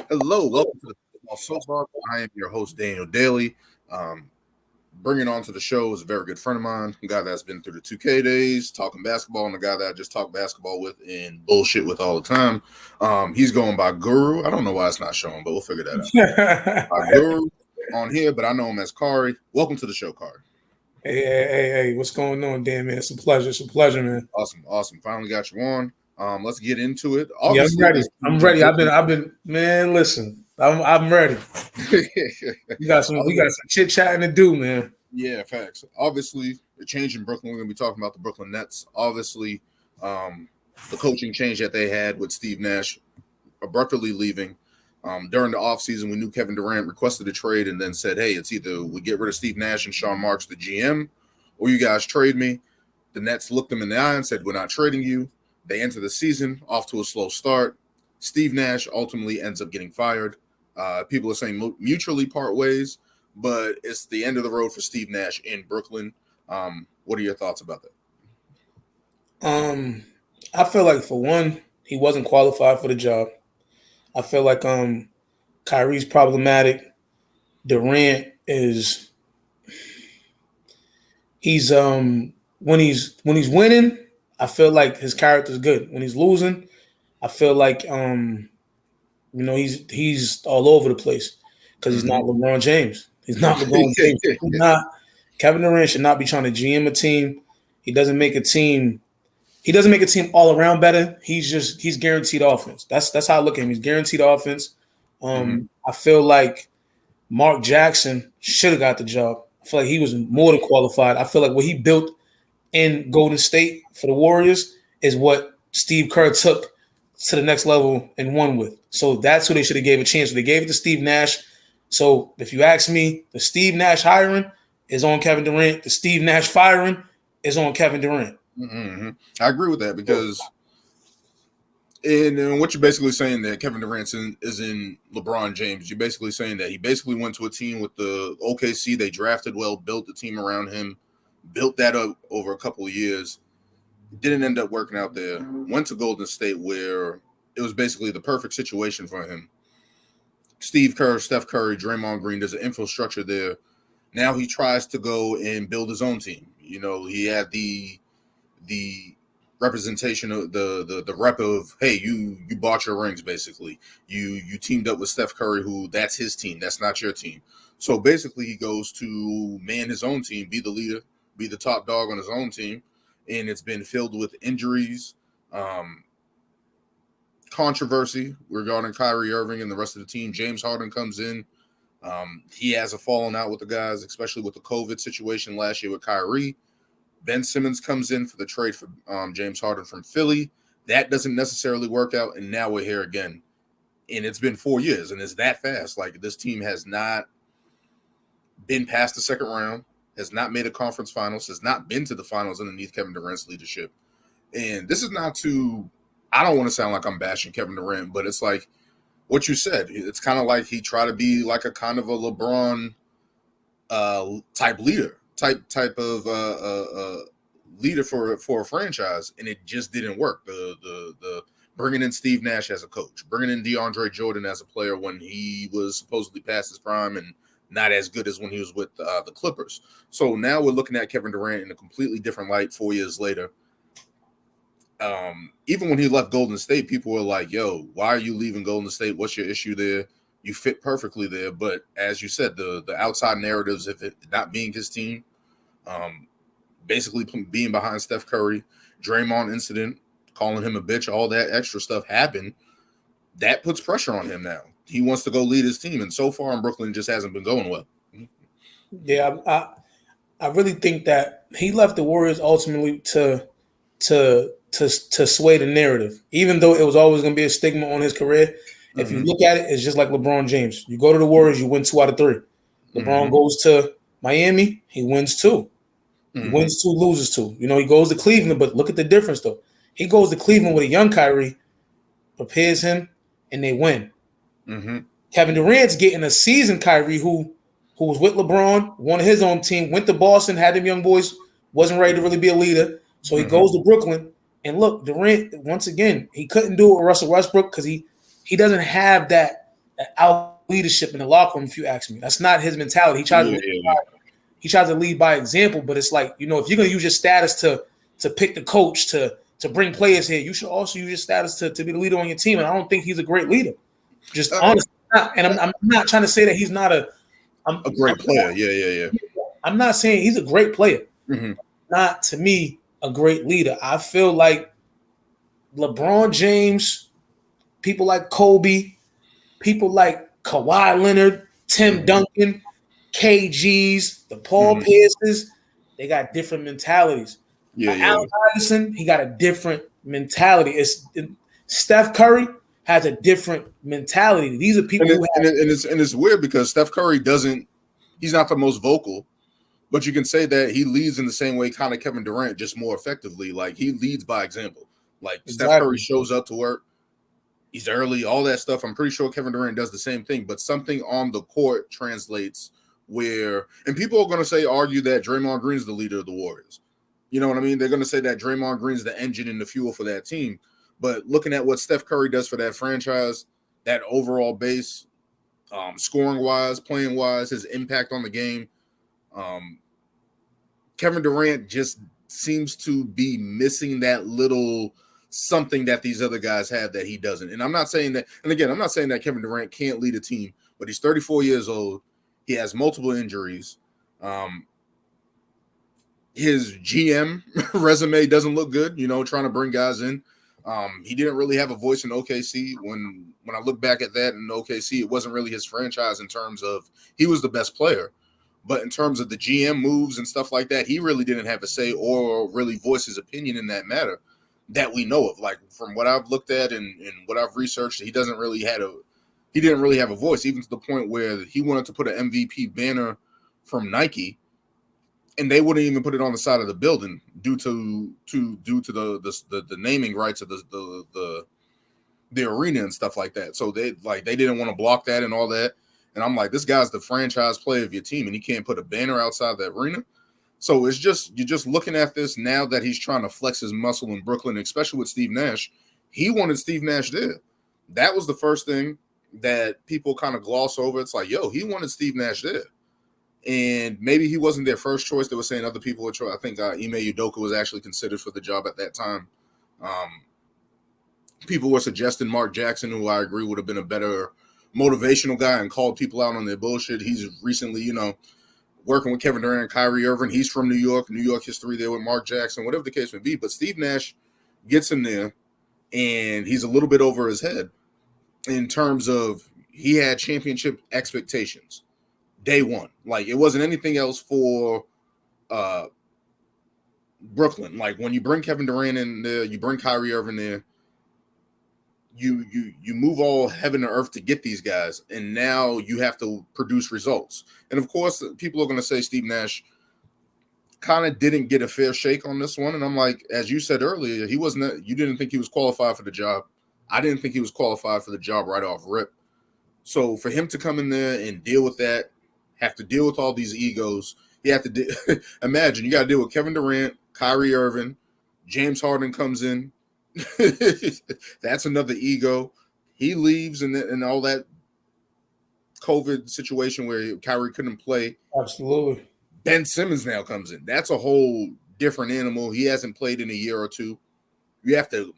Hello, welcome to the Football Soapbox. I am your host, Daniel Daly. Bringing on to the show is a very good friend of mine, a guy that's been through the 2K days, talking basketball, and the guy that I just talk basketball with and bullshit with all the time. He's going by Guru. I don't know why it's not showing, but we'll figure that out. Guru on here, but I know him as Kari. Welcome to the show, Kari. Hey, what's going on, Dan, man? It's a pleasure, man. Awesome. Finally got you on. Let's get into it. Yeah, I'm ready. I've been, man. Listen, I'm ready. We got some chit chatting to do, man. Yeah, facts. Obviously, the change in Brooklyn. We're gonna be talking about the Brooklyn Nets. Obviously, the coaching change that they had with Steve Nash abruptly leaving. During the offseason, we knew Kevin Durant requested a trade and then said, hey, it's either we get rid of Steve Nash and Sean Marks, the GM, or you guys trade me. The Nets looked them in the eye and said, we're not trading you. They enter the season off to a slow start. Steve Nash ultimately ends up getting fired. People are saying mutually part ways, but it's the end of the road for Steve Nash in Brooklyn. What are your thoughts about that? I feel like, for one, he wasn't qualified for the job. I feel like Kyrie's problematic. Durant is when he's winning, I feel like his character's good. When he's losing, I feel like he's all over the place because he's not LeBron James. He's not LeBron James. Kevin Durant should not be trying to GM a team. He doesn't make a team all around better. He's guaranteed offense. That's how I look at him. He's guaranteed offense. I feel like Mark Jackson should have got the job. I feel like he was more than qualified. I feel like what he built in Golden State for the Warriors is what Steve Kerr took to the next level and won with. So that's who they should have gave a chance. They gave it to Steve Nash. So if you ask me, the Steve Nash hiring is on Kevin Durant. The Steve Nash firing is on Kevin Durant. Mm-hmm. I agree with that because in what you're basically saying that Kevin Durant is in LeBron James. You're basically saying that he basically went to a team with the OKC. They drafted well, built the team around him, built that up over a couple of years. Didn't end up working out there. Went to Golden State where it was basically the perfect situation for him. Steve Kerr, Steph Curry, Draymond Green, there's an infrastructure there. Now he tries to go and build his own team. You know, he had the representation of the rep of, hey, you bought your rings, basically. You teamed up with Steph Curry, who that's his team. That's not your team. So basically he goes to man his own team, be the leader, be the top dog on his own team. And it's been filled with injuries, controversy regarding Kyrie Irving and the rest of the team. James Harden comes in. He has a falling out with the guys, especially with the COVID situation last year with Kyrie. Ben Simmons comes in for the trade for James Harden from Philly. That doesn't necessarily work out, and now we're here again. And it's been 4 years, and it's that fast. Like, this team has not been past the second round, has not made a conference finals, has not been to the finals underneath Kevin Durant's leadership. And this is not I don't want to sound like I'm bashing Kevin Durant, but it's like what you said. It's kind of like he tried to be like a kind of a LeBron type leader. Type of leader for a franchise, and it just didn't work. The bringing in Steve Nash as a coach, bringing in DeAndre Jordan as a player when he was supposedly past his prime and not as good as when he was with the Clippers. So now we're looking at Kevin Durant in a completely different light 4 years later. Even when he left Golden State, people were like, yo, why are you leaving Golden State? What's your issue there? You fit perfectly there. But as you said, the outside narratives of it not being his team, basically being behind Steph Curry, Draymond incident, calling him a bitch, all that extra stuff happened. That puts pressure on him now. He wants to go lead his team, and so far in Brooklyn, it just hasn't been going well. Yeah, I really think that he left the Warriors ultimately to sway the narrative, even though it was always going to be a stigma on his career. If you look at it, it's just like LeBron James. You go to the Warriors, you win 2 out of 3. LeBron goes to Miami, he wins 2. He wins 2, loses 2. You know, he goes to Cleveland, but look at the difference, though. He goes to Cleveland with a young Kyrie, prepares him, and they win. Kevin Durant's getting a seasoned Kyrie who was with LeBron, won his own team, went to Boston, had them young boys, wasn't ready to really be a leader. So he goes to Brooklyn. And look, Durant, once again, he couldn't do it with Russell Westbrook because he doesn't have that out leadership in the locker room. If you ask me, that's not his mentality. He tries to lead by example, but it's like, if you're gonna use your status to pick the coach to bring players here, you should also use your status to be the leader on your team. And I don't think he's a great leader. Just honestly, and I'm not trying to say that he's not a great player. Yeah. I'm not saying he's a great player. Mm-hmm. Not to me a great leader. I feel like LeBron James, people like Kobe, people like Kawhi Leonard, Tim Duncan, KGs, the Paul Pierces, they got different mentalities. Allen Iverson, he got a different mentality. Steph Curry has a different mentality. These are people and it's weird because Steph Curry he's not the most vocal, but you can say that he leads in the same way kind of Kevin Durant, just more effectively. Like, he leads by example. Like, Steph Curry shows up to work. He's early, all that stuff. I'm pretty sure Kevin Durant does the same thing, but something on the court translates and people are going to argue that Draymond Green is the leader of the Warriors. You know what I mean? They're going to say that Draymond Green is the engine and the fuel for that team. But looking at what Steph Curry does for that franchise, that overall base, scoring-wise, playing-wise, his impact on the game, Kevin Durant just seems to be missing that little something that these other guys have that he doesn't. And I'm not saying that – and again, I'm not saying that Kevin Durant can't lead a team, but he's 34 years old. He has multiple injuries. His GM resume doesn't look good, trying to bring guys in. He didn't really have a voice in OKC. When I look back at that in OKC, it wasn't really his franchise in terms of he was the best player. But in terms of the GM moves and stuff like that, he really didn't have a say or really voice his opinion in that matter that we know of. Like, from what I've looked at and what I've researched, he didn't really have a voice, even to the point where he wanted to put an MVP banner from Nike, and they wouldn't even put it on the side of the building due to the naming rights of the arena and stuff like that. So they didn't want to block that and all that. And I'm like, this guy's the franchise player of your team, and he can't put a banner outside the arena. So you're just looking at this now that he's trying to flex his muscle in Brooklyn, especially with Steve Nash. He wanted Steve Nash there. That was the first thing that people kind of gloss over. It's like, he wanted Steve Nash there. And maybe he wasn't their first choice. They were saying other people were trying. I think Ime Udoka was actually considered for the job at that time. People were suggesting Mark Jackson, who I agree would have been a better motivational guy and called people out on their bullshit. He's recently, working with Kevin Durant, Kyrie Irving. He's from New York history there with Mark Jackson, whatever the case may be. But Steve Nash gets in there, and he's a little bit over his head in terms of he had championship expectations day one. Like, it wasn't anything else for Brooklyn. Like, when you bring Kevin Durant in there, you bring Kyrie Irving there, you move all heaven and earth to get these guys, and now you have to produce results. And of course, people are going to say Steve Nash kind of didn't get a fair shake on this one. And I'm like, as you said earlier, you didn't think he was qualified for the job. I didn't think he was qualified for the job right off rip. So for him to come in there and deal with that, have to deal with all these egos, you have to imagine you got to deal with Kevin Durant, Kyrie Irving, James Harden comes in. That's another ego. He leaves and all that COVID situation where Kyrie couldn't play. Absolutely. Ben Simmons now comes in. That's a whole different animal. He hasn't played in a year or two. You have to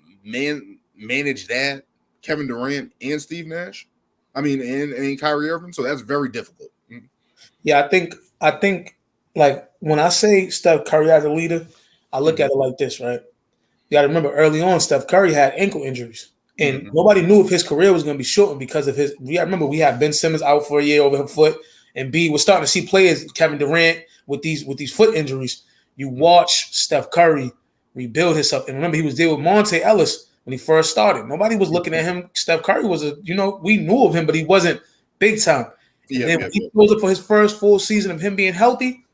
manage that. Kevin Durant and Steve Nash. I mean, and Kyrie Irving. So that's very difficult. Yeah, I think like when I say Steph Curry as a leader, I look at it like this, right? You got to remember early on, Steph Curry had ankle injuries, and nobody knew if his career was going to be shortened because of his. We remember we had Ben Simmons out for a year over his foot, and B, we're starting to see players, Kevin Durant, with these foot injuries. You watch Steph Curry rebuild himself, and remember he was there with Monte Ellis when he first started. Nobody was looking at him. Steph Curry was we knew of him, but he wasn't big time. And then when he goes up for his first full season of him being healthy,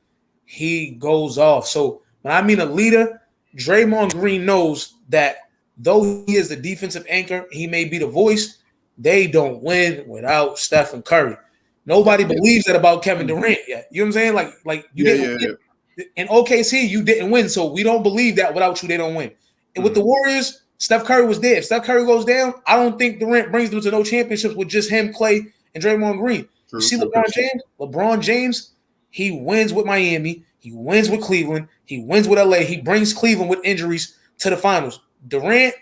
he goes off. So when I mean a leader, Draymond Green knows that though he is the defensive anchor, he may be the voice, they don't win without Stephen Curry. Nobody believes that about Kevin Durant yet. You know what I'm saying? Like you didn't win. In OKC, you didn't win, so we don't believe that without you, they don't win. And with the Warriors, Steph Curry was there. If Steph Curry goes down, I don't think Durant brings them to no championships with just him, Clay, and Draymond Green. True, You see true. LeBron James? LeBron James, he wins with Miami. He wins with Cleveland. He wins with LA. He brings Cleveland with injuries to the finals. Durant,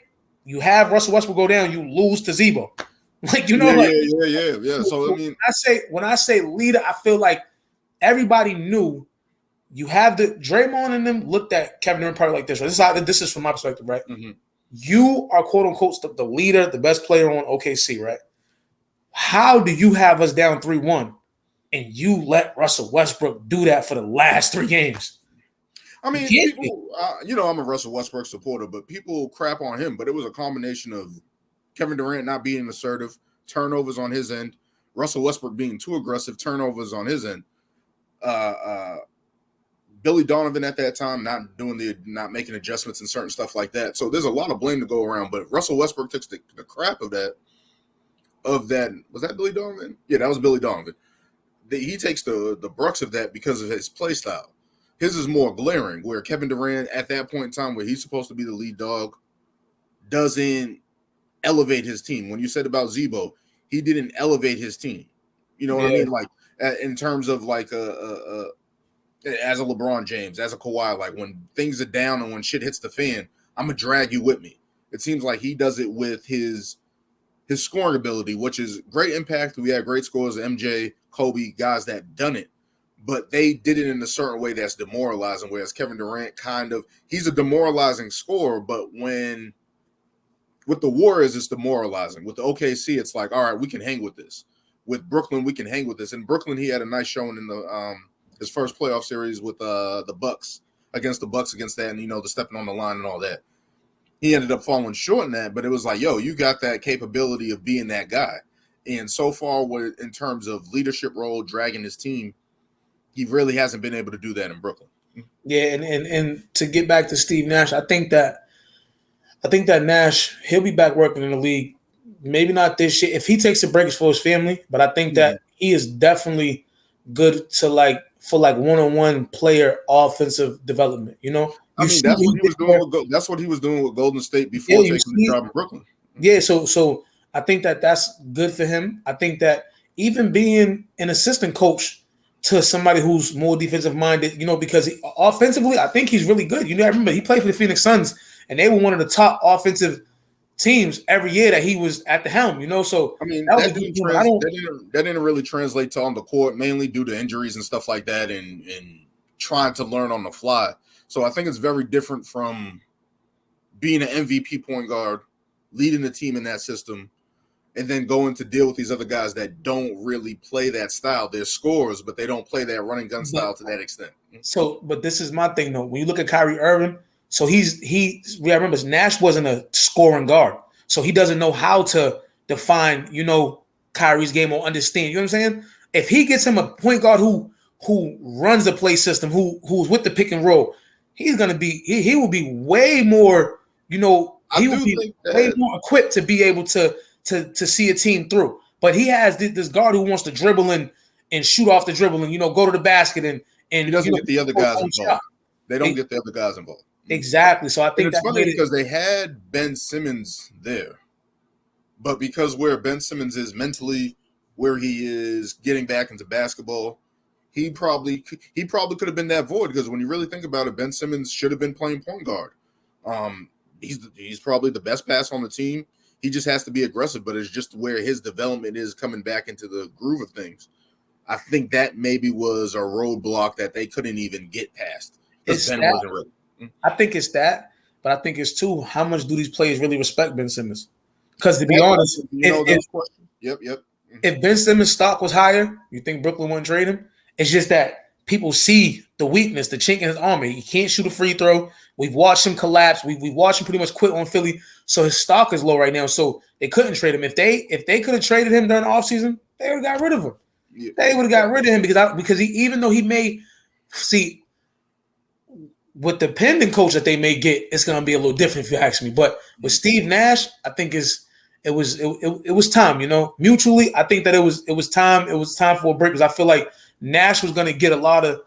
you have Russell Westbrook go down, you lose to Zebo. Like, you know, yeah. So I mean, when I say leader, I feel like everybody knew you have the Draymond and them looked at Kevin Durant probably like this. Right? This is from my perspective, right? mm-hmm. You are quote unquote the leader, the best player on OKC, right? How do you have us down 3-1 and you let Russell Westbrook do that for the last 3 games? I mean, people, I'm a Russell Westbrook supporter, but people crap on him. But it was a combination of Kevin Durant not being assertive, turnovers on his end, Russell Westbrook being too aggressive, turnovers on his end. Billy Donovan at that time not making adjustments and certain stuff like that. So there's a lot of blame to go around. But Russell Westbrook takes the crap of that. Was that Billy Donovan? Yeah, that was Billy Donovan. He takes the brunt of that because of his play style. His is more glaring, where Kevin Durant at that point in time, where he's supposed to be the lead dog, doesn't elevate his team. When you said about Zebo, he didn't elevate his team. You know what I mean? Like in terms of like as a LeBron James, as a Kawhi, like when things are down and when shit hits the fan, I'm gonna drag you with me. It seems like he does it with his scoring ability, which is great impact. We had great scores, MJ, Kobe, guys that done it, but they did it in a certain way that's demoralizing. Whereas Kevin Durant he's a demoralizing scorer, but with the Warriors, it's demoralizing. With the OKC, it's like, all right, we can hang with this. With Brooklyn, we can hang with this. In Brooklyn, he had a nice showing in the his first playoff series with the Bucks against that, and the stepping on the line and all that. He ended up falling short in that, but it was like, yo, you got that capability of being that guy. And so far, in terms of leadership role, dragging his team, he really hasn't been able to do that in Brooklyn. Yeah, and to get back to Steve Nash, I think that Nash, he'll be back working in the league. Maybe not this year. If he takes a break, it's for his family, but I think that he is definitely good to for one-on-one player offensive development. That's what he was doing with Golden State before taking the job in Brooklyn. Yeah, so I think that that's good for him. I think that even being an assistant coach to somebody who's more defensive minded, because offensively, I think he's really good. I remember he played for the Phoenix Suns, and they were one of the top offensive teams every year that he was at the helm. So I mean, that didn't really translate to on the court, mainly due to injuries and stuff like that, and trying to learn on the fly. So I think it's very different from being an MVP point guard, leading the team in that system, and then going to deal with these other guys that don't really play that style. They're scorers, but they don't play that running gun style to that extent. So, but this is my thing though. When you look at Kyrie Irving, so we remember Nash wasn't a scoring guard, so he doesn't know how to define, Kyrie's game or understand. You know what I'm saying? If he gets him a point guard who runs the play system, who's with the pick and roll, he's gonna be he will be way more, he will be way more equipped to be able to see a team through. But he has this guard who wants to dribble and shoot off the dribble and go to the basket and he doesn't get the other guys involved. They don't get the other guys involved. Exactly. So I think it's funny because they had Ben Simmons there, but because where Ben Simmons is mentally, where he is getting back into basketball, he probably could have been that void. Because when you really think about it, Ben Simmons should have been playing point guard. He's probably the best pass on the team. He just has to be aggressive, but it's just where his development is coming back into the groove of things. I think that maybe was a roadblock that they couldn't even get past. Ben wasn't ready. I think it's that, but I think it's too, how much do these players really respect Ben Simmons? Because to be honest, if Ben Simmons' stock was higher, you think Brooklyn wouldn't trade him? It's just that people see the weakness, the chink in his armor. He can't shoot a free throw. We've watched him collapse. We've watched him pretty much quit on Philly. So his stock is low right now. So they couldn't trade him. If they could have traded him during the offseason, they would have got rid of him. Yeah. They would have got rid of him because even though he may see with the pending coach that they may get, it's going to be a little different if you ask me. But with Steve Nash, I think it was time. Mutually, I think that it was time. It was time for a break because I feel like Nash was going to get a lot of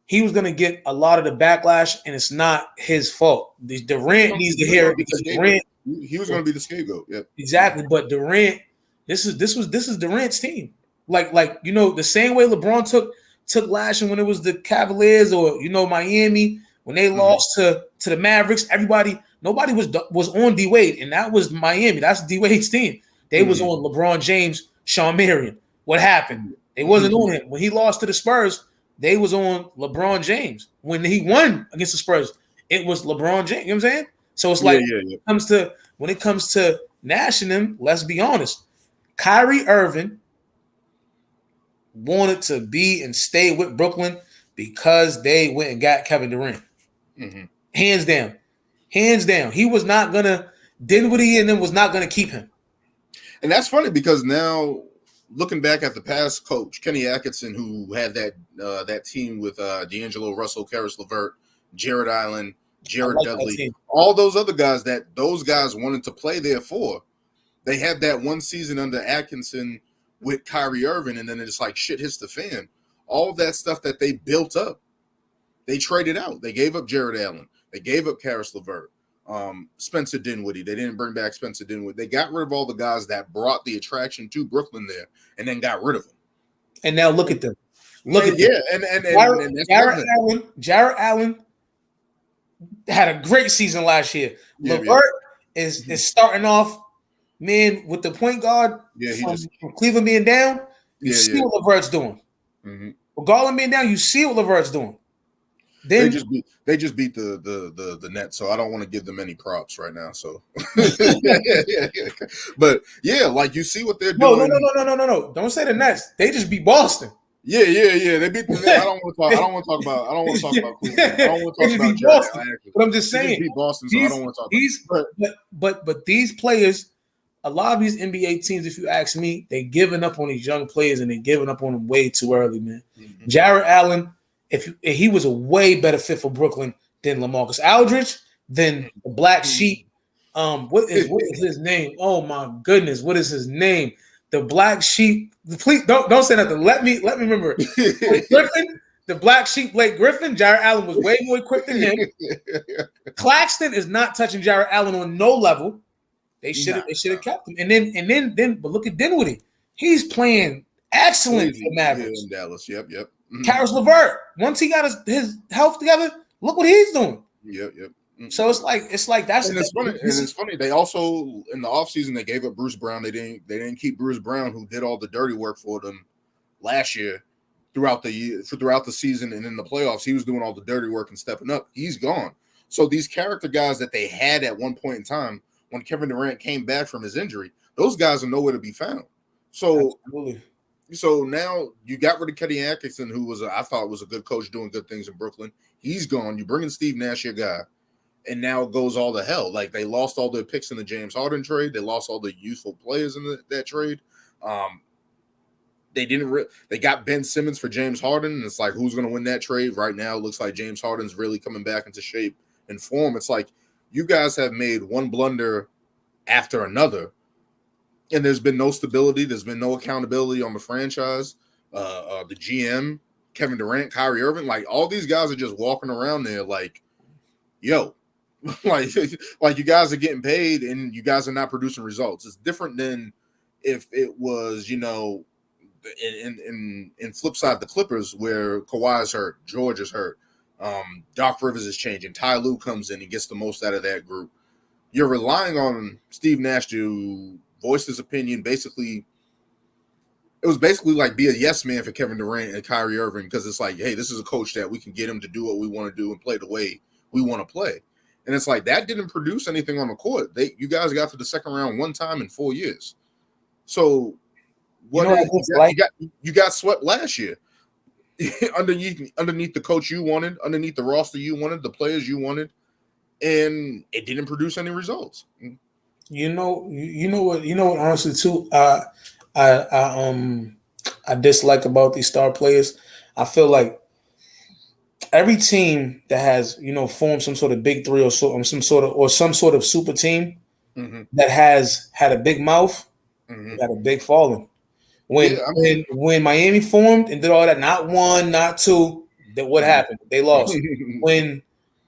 the backlash, and it's not his fault. Durant needs to hear it because Durant he was going to be the scapegoat. Yeah, exactly. But Durant, this is Durant's team. Like the same way LeBron took lashing when it was the Cavaliers or Miami when they lost to the Mavericks. Nobody was on D Wade, and that was Miami. That's D Wade's team. They was on LeBron James, Sean Marion. What happened? They wasn't on him when he lost to the Spurs. They was on LeBron James. When he won against the Spurs, it was LeBron James. You know what I'm saying? So it's like when it comes to Nash and them, let's be honest. Kyrie Irving wanted to be and stay with Brooklyn because they went and got Kevin Durant. Hands down. He was not gonna. Dinwiddie and them was not gonna keep him. And that's funny because now looking back at the past coach, Kenny Atkinson, who had that team with D'Angelo Russell, Karis LeVert, Jared Allen, Jared Dudley, all those other guys that those guys wanted to play there for. They had that one season under Atkinson with Kyrie Irving, and then it's like shit hits the fan. All of that stuff that they built up, they traded out. They gave up Jared Allen. They gave up Karis LeVert. Spencer Dinwiddie. They didn't bring back Spencer Dinwiddie. They got rid of all the guys that brought the attraction to Brooklyn there, and then got rid of them. And now look at them. Jared Allen had a great season last year. LeVert is starting off, man, with the point guard from Cleveland being down. You see what LeVert's doing. With Garland being down, you see what LeVert's doing. Then they just beat the Nets, so I don't want to give them any props right now. So, but yeah, like you see what they're doing. No! Don't say the Nets. They just beat Boston. Yeah. They beat the Nets. I don't want to talk about Cleveland. I don't want to talk about Jared. But I'm just saying, beat Boston, so I don't want to talk about. But these players, a lot of these NBA teams, if you ask me, they giving up on these young players and they giving up on them way too early, man. Jared Allen. If he was a way better fit for Brooklyn than LaMarcus Aldridge, than the Black Sheep. What is his name? Oh my goodness, what is his name? The Black Sheep. Please don't say nothing. Let me remember. Griffin, the Black Sheep, Blake Griffin. Jared Allen was way more equipped than him. Claxton is not touching Jared Allen on no level. They should have kept him. And then, but look at Dinwiddie. He's playing excellent for Mavericks. In Dallas. Yep. Karis LeVert. Once he got his health together, look what he's doing. Yep. So it's like that's and it's funny. They also in the offseason they gave up Bruce Brown. They didn't keep Bruce Brown, who did all the dirty work for them last year throughout the season and in the playoffs. He was doing all the dirty work and stepping up. He's gone. So these character guys that they had at one point in time when Kevin Durant came back from his injury, those guys are nowhere to be found. So absolutely. So now you got rid of Kenny Atkinson, who I thought was a good coach doing good things in Brooklyn. He's gone. You bring in Steve Nash, your guy, and now it goes all to hell. Like they lost all their picks in the James Harden trade. They lost all the youthful players in that trade. They got Ben Simmons for James Harden, and it's like who's going to win that trade right now? It looks like James Harden's really coming back into shape and form. It's like you guys have made one blunder after another. And there's been no stability. There's been no accountability on the franchise. The GM, Kevin Durant, Kyrie Irving, like all these guys are just walking around there like, yo, like you guys are getting paid and you guys are not producing results. It's different than if it was, in flip side the Clippers where Kawhi's hurt, George is hurt, Doc Rivers is changing, Ty Lue comes in and gets the most out of that group. You're relying on Steve Nash to voiced his opinion. It was basically like be a yes man for Kevin Durant and Kyrie Irving because it's like, hey, this is a coach that we can get him to do what we want to do and play the way we want to play. And it's like that didn't produce anything on the court. You guys got to the second round one time in 4 years. So you got swept last year underneath the coach you wanted, underneath the roster you wanted, the players you wanted, and it didn't produce any results. You know what? Honestly, too, I dislike about these star players. I feel like every team that has formed some sort of big three or some sort of super team that has had a big mouth, got a big falling. When Miami formed and did all that, not one, not two, then what happened? They lost.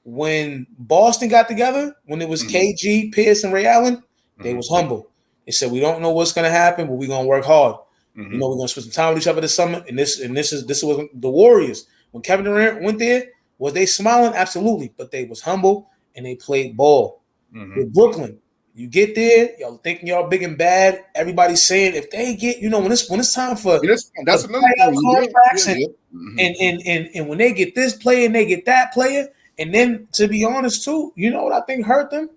When Boston got together, when it was KG, Pierce, and Ray Allen, they was humble. They said, we don't know what's going to happen, but we're going to work hard. You know, we're gonna spend some time with each other this summer, and this was the Warriors. When Kevin Durant went there, was they smiling? Absolutely, but they was humble and they played ball. With Brooklyn, you get there, y'all thinking y'all big and bad. Everybody's saying if they get, you know, when it's time for that's another thing. Contracts and when they get this player and they get that player, and then to be honest too, you know what I think hurt them?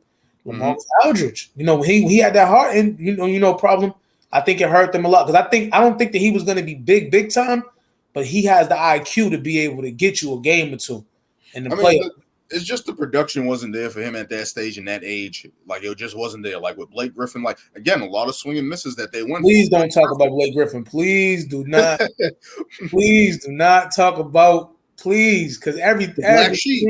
LaMarcus Aldridge. You know, he had that heart and you know problem. I think it hurt them a lot because I don't think that he was going to be big time, but he has the IQ to be able to get you a game or two. And the player. It's just the production wasn't there for him at that stage and that age. Like, it just wasn't there. Like, with Blake Griffin, like, again, a lot of swing and misses that they went. Please don't talk about Blake Griffin. Please do not. Please do not talk about, because every Black Sheep,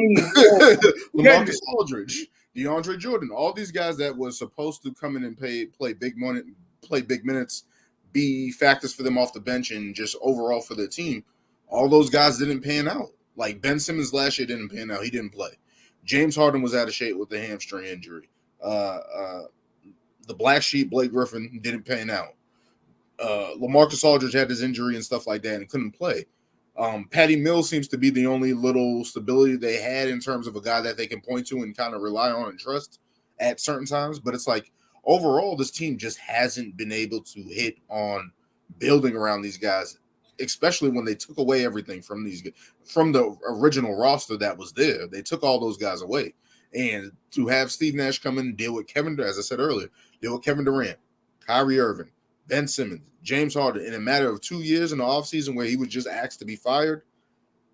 LaMarcus Aldridge, DeAndre Jordan, all these guys that were supposed to come in and play big minutes, be factors for them off the bench and just overall for their team, all those guys didn't pan out. Like, Ben Simmons last year didn't pan out. He didn't play. James Harden was out of shape with the hamstring injury. The Black Sheep, Blake Griffin, didn't pan out. LaMarcus Aldridge had his injury and stuff like that and couldn't play. Patty Mills seems to be the only little stability they had in terms of a guy that they can point to and kind of rely on and trust at certain times. But it's like, overall, this team just hasn't been able to hit on building around these guys, especially when they took away everything from the original roster that was there. They took all those guys away. And to have Steve Nash come in and deal with as I said earlier, deal with Kevin Durant, Kyrie Irving, Ben Simmons, James Harden in a matter of 2 years in the offseason where he was just asked to be fired,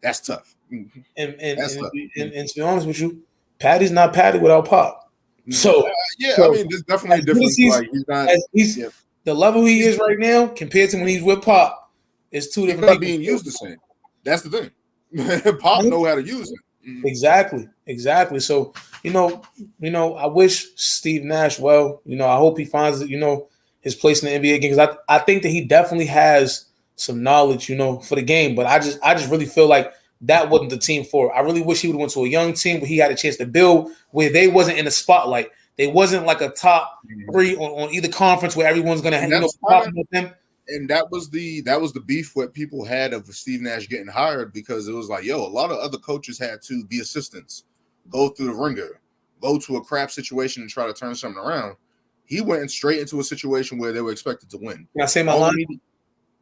that's tough. And to be honest with you, Patty's not Patty without Pop. So I mean, there's definitely a difference. Like, he's not the level he is right now compared to when he's with Pop. It's two different. Not being used the same. That's the thing. Pop know how to use it. Exactly. So you know, I wish Steve Nash well. You know, I hope he finds his place in the NBA game because I think that he definitely has some knowledge, for the game. But I just really feel like that wasn't the team for it. I really wish he would have went to a young team where he had a chance to build, where they wasn't in the spotlight. They wasn't like a top three on either conference where everyone's gonna talk with them. And that was the beef what people had of Steve Nash getting hired, because it was like, a lot of other coaches had to be assistants, go through the ringer, go to a crap situation and try to turn something around. He went straight into a situation where they were expected to win. Can I say my line?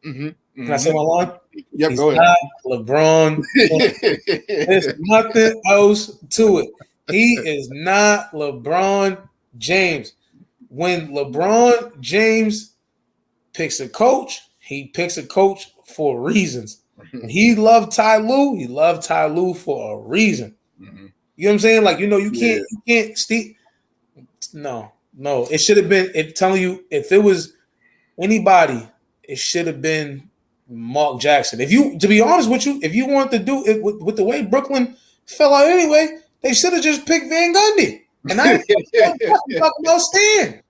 Can I say my line? Yep, He's go ahead. Not LeBron. There's nothing else to it. He is not LeBron James. When LeBron James picks a coach, he picks a coach for reasons. He loved Ty Lue. He loved Ty Lue for a reason. Mm-hmm. You know what I'm saying? Like, you can't Steve. No. It should have been. Telling you, if it was anybody, it should have been Mark Jackson. To be honest with you, if you want to do it with the way Brooklyn fell out anyway, they should have just picked Van Gundy. And I talking about Stan.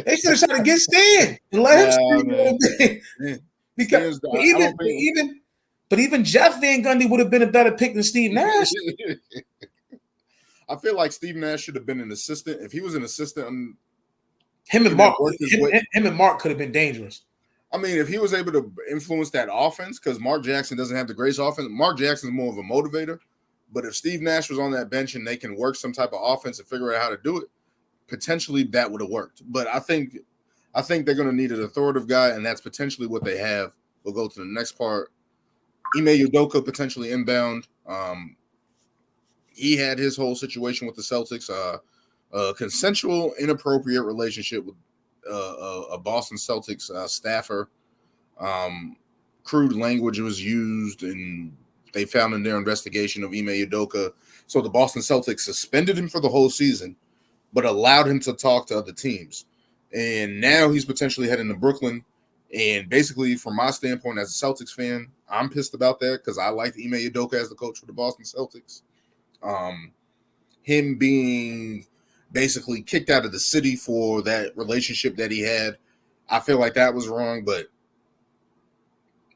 They should have tried to get Stan and let him speak a little bit. Because even Jeff Van Gundy would have been a better pick than Steve Nash. I feel like Steve Nash should have been an assistant. If he was an assistant, him and Mark could have been dangerous. I mean, if he was able to influence that offense, because Mark Jackson doesn't have the greatest offense. Mark Jackson's more of a motivator. But if Steve Nash was on that bench and they can work some type of offense and figure out how to do it, potentially that would have worked. But I think they're going to need an authoritative guy, and that's potentially what they have. We'll go to the next part. Ime Udoka potentially inbound. He had his whole situation with the Celtics, a consensual, inappropriate relationship with a Boston Celtics staffer. Crude language was used, and they found in their investigation of Ime Udoka. So the Boston Celtics suspended him for the whole season, but allowed him to talk to other teams. And now he's potentially heading to Brooklyn. And basically, from my standpoint as a Celtics fan, I'm pissed about that because I liked Ime Udoka as the coach for the Boston Celtics. Him being basically kicked out of the city for that relationship that he had, I feel like that was wrong, but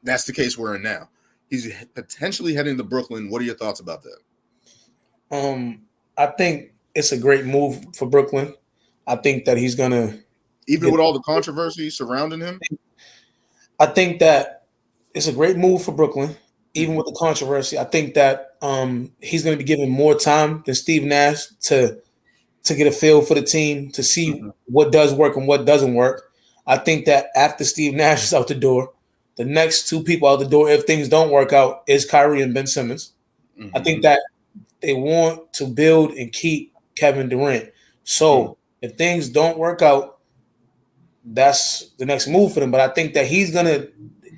that's the case we're in now. He's potentially heading to Brooklyn. What are your thoughts about that? I think it's a great move for Brooklyn. I think that he's gonna, even with all the controversy surrounding him, I think that it's a great move for Brooklyn, even with the controversy. I think that he's going to be given more time than Steve Nash to get a feel for the team, to see what does work and what doesn't work. I think that after Steve Nash is out the door, the next two people out the door, if things don't work out, is Kyrie and Ben Simmons. I think that they want to build and keep Kevin Durant. So if things don't work out, that's the next move for them. But I think that he's gonna,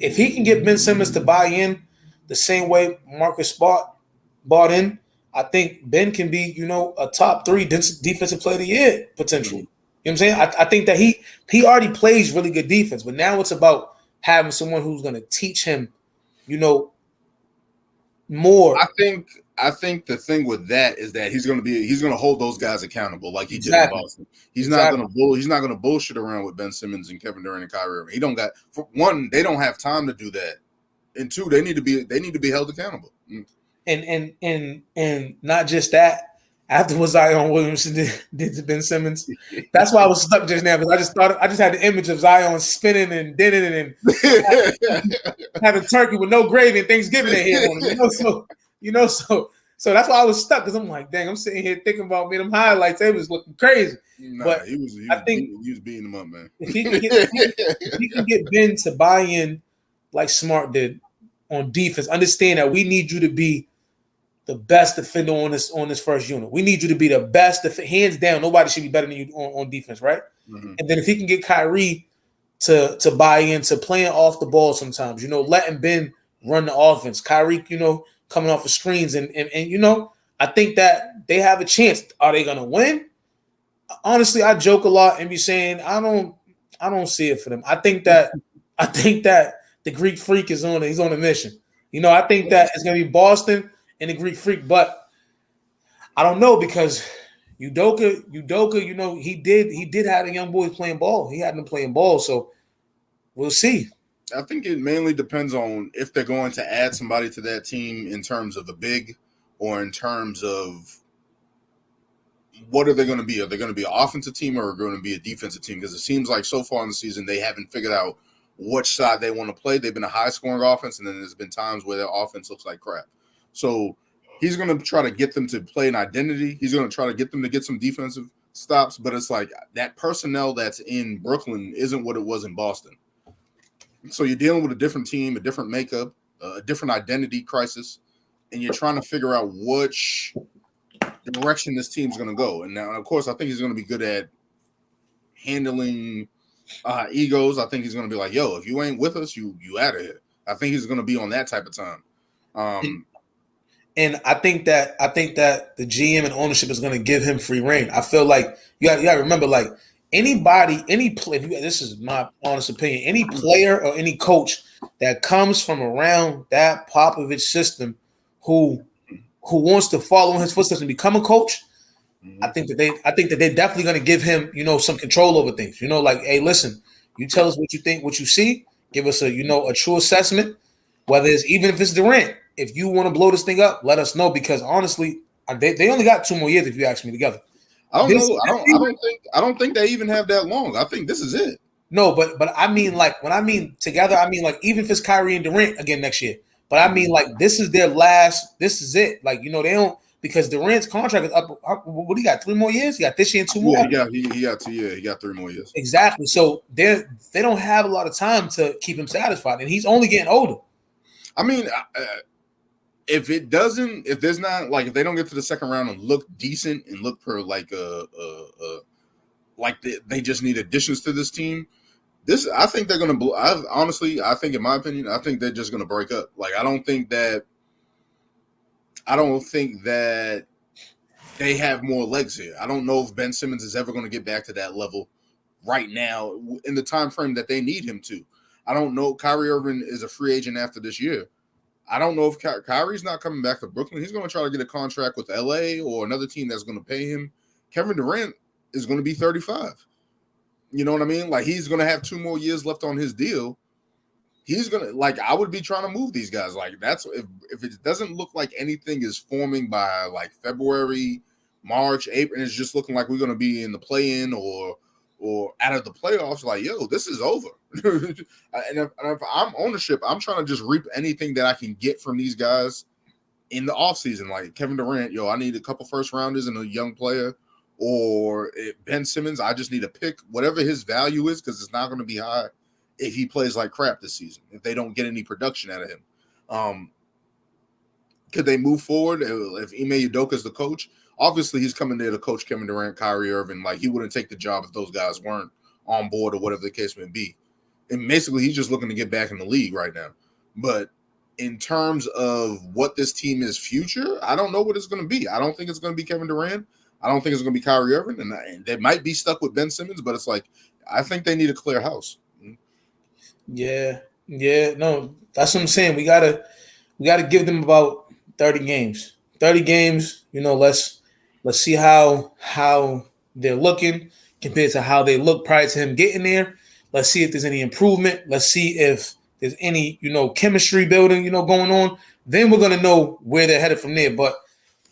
if he can get Ben Simmons to buy in the same way Marcus bought in, I think Ben can be, a top 3 defensive player of the year potentially. You know what I'm saying? I think that he already plays really good defense, but now it's about having someone who's gonna teach him, more. I think the thing with that is that he's gonna hold those guys accountable like he did in Boston. He's not gonna bullshit around with Ben Simmons and Kevin Durant and Kyrie Irving. He don't got, for one, they don't have time to do that, and two, they need to be held accountable. And not just that. After what Zion Williamson did to Ben Simmons, that's why I was stuck just now, because I just had the image of Zion spinning and dinning and having turkey with no gravy and Thanksgiving at here on him. So that's why I was stuck, because I'm like, dang, I'm sitting here thinking about me them highlights. They was looking crazy. But he was beating them up, man. If he can get Ben to buy in like Smart did on defense, understand that we need you to be the best defender on this first unit. We need you to be the best, hands down. Nobody should be better than you on defense, right? And then if he can get Kyrie to buy into playing off the ball sometimes, letting Ben run the offense, Kyrie, coming off of screens, and I think that they have a chance. Are they gonna win? Honestly, I joke a lot and be saying I don't see it for them. I think that the Greek Freak he's on a mission. I think that it's gonna be Boston and the Greek Freak, but I don't know, because Udoka, he did have the young boys playing ball. He had them playing ball, so we'll see. I think it mainly depends on if they're going to add somebody to that team in terms of a big, or in terms of what are they going to be? Are they going to be an offensive team, or are they going to be a defensive team? Because it seems like so far in the season they haven't figured out which side they want to play. They've been a high-scoring offense, and then there's been times where their offense looks like crap. So he's going to try to get them to play an identity. He's going to try to get them to get some defensive stops, but it's like that personnel that's in Brooklyn isn't what it was in Boston. So you're dealing with a different team, a different makeup, a different identity crisis, and you're trying to figure out which direction this team's going to go. And now, of course, I think he's going to be good at handling egos. I think he's going to be like, yo, if you ain't with us, you out of here. I think he's going to be on that type of time. And I think that the GM and ownership is going to give him free reign. I feel like you got to remember, like, this is my honest opinion, any player or any coach that comes from around that Popovich system who wants to follow in his footsteps and become a coach, I think that they're definitely going to give him, some control over things. Like, hey, listen, you tell us what you think, what you see, give us a true assessment, even if it's Durant. If you want to blow this thing up, let us know, because honestly, they only got 2 more years, if you ask me, together. I don't think they even have that long. I think this is it. No, but I mean, like, when I mean together, I mean, like, even if it's Kyrie and Durant again next year. But I mean, like, this is their last. This is it. Like, they don't, because Durant's contract is up. What do you got? 3 more years? You got this year and 2 more. Yeah, he got 2 years. He got 3 more years. Exactly. So they don't have a lot of time to keep him satisfied, and he's only getting older. I mean, if they don't get to the second round and look decent and look for like they just need additions to this team, I think they're going to. I think, in my opinion, I think they're just going to break up. Like, I don't think that they have more legs here. I don't know if Ben Simmons is ever going to get back to that level right now in the time frame that they need him to. I don't know. Kyrie Irving is a free agent after this year. I don't know if Kyrie's not coming back to Brooklyn. He's going to try to get a contract with LA or another team that's going to pay him. Kevin Durant is going to be 35. You know what I mean? Like, he's going to have 2 more years left on his deal. He's going to, like, I would be trying to move these guys. Like, that's if it doesn't look like anything is forming by like February, March, April, and it's just looking like we're going to be in the play-in or or out of the playoffs, like, yo, this is over. and if I'm ownership, I'm trying to just reap anything that I can get from these guys in the offseason. Like Kevin Durant, yo, I need a couple first rounders and a young player. Or Ben Simmons, I just need a pick, whatever his value is, because it's not going to be high if he plays like crap this season, if they don't get any production out of him. Could they move forward if Ime Udoka is the coach? Obviously, he's coming there to coach Kevin Durant, Kyrie Irving. Like, he wouldn't take the job if those guys weren't on board or whatever the case may be. And basically, he's just looking to get back in the league right now. But in terms of what this team is future, I don't know what it's going to be. I don't think it's going to be Kevin Durant. I don't think it's going to be Kyrie Irving. And they might be stuck with Ben Simmons, but it's like, I think they need a clear house. Yeah. No, that's what I'm saying. We gotta give them about 30 games. 30 games, let's see how they're looking compared to how they look prior to him getting there. Let's see if there's any improvement. Let's see if there's any, chemistry building, going on. Then we're gonna know where they're headed from there. But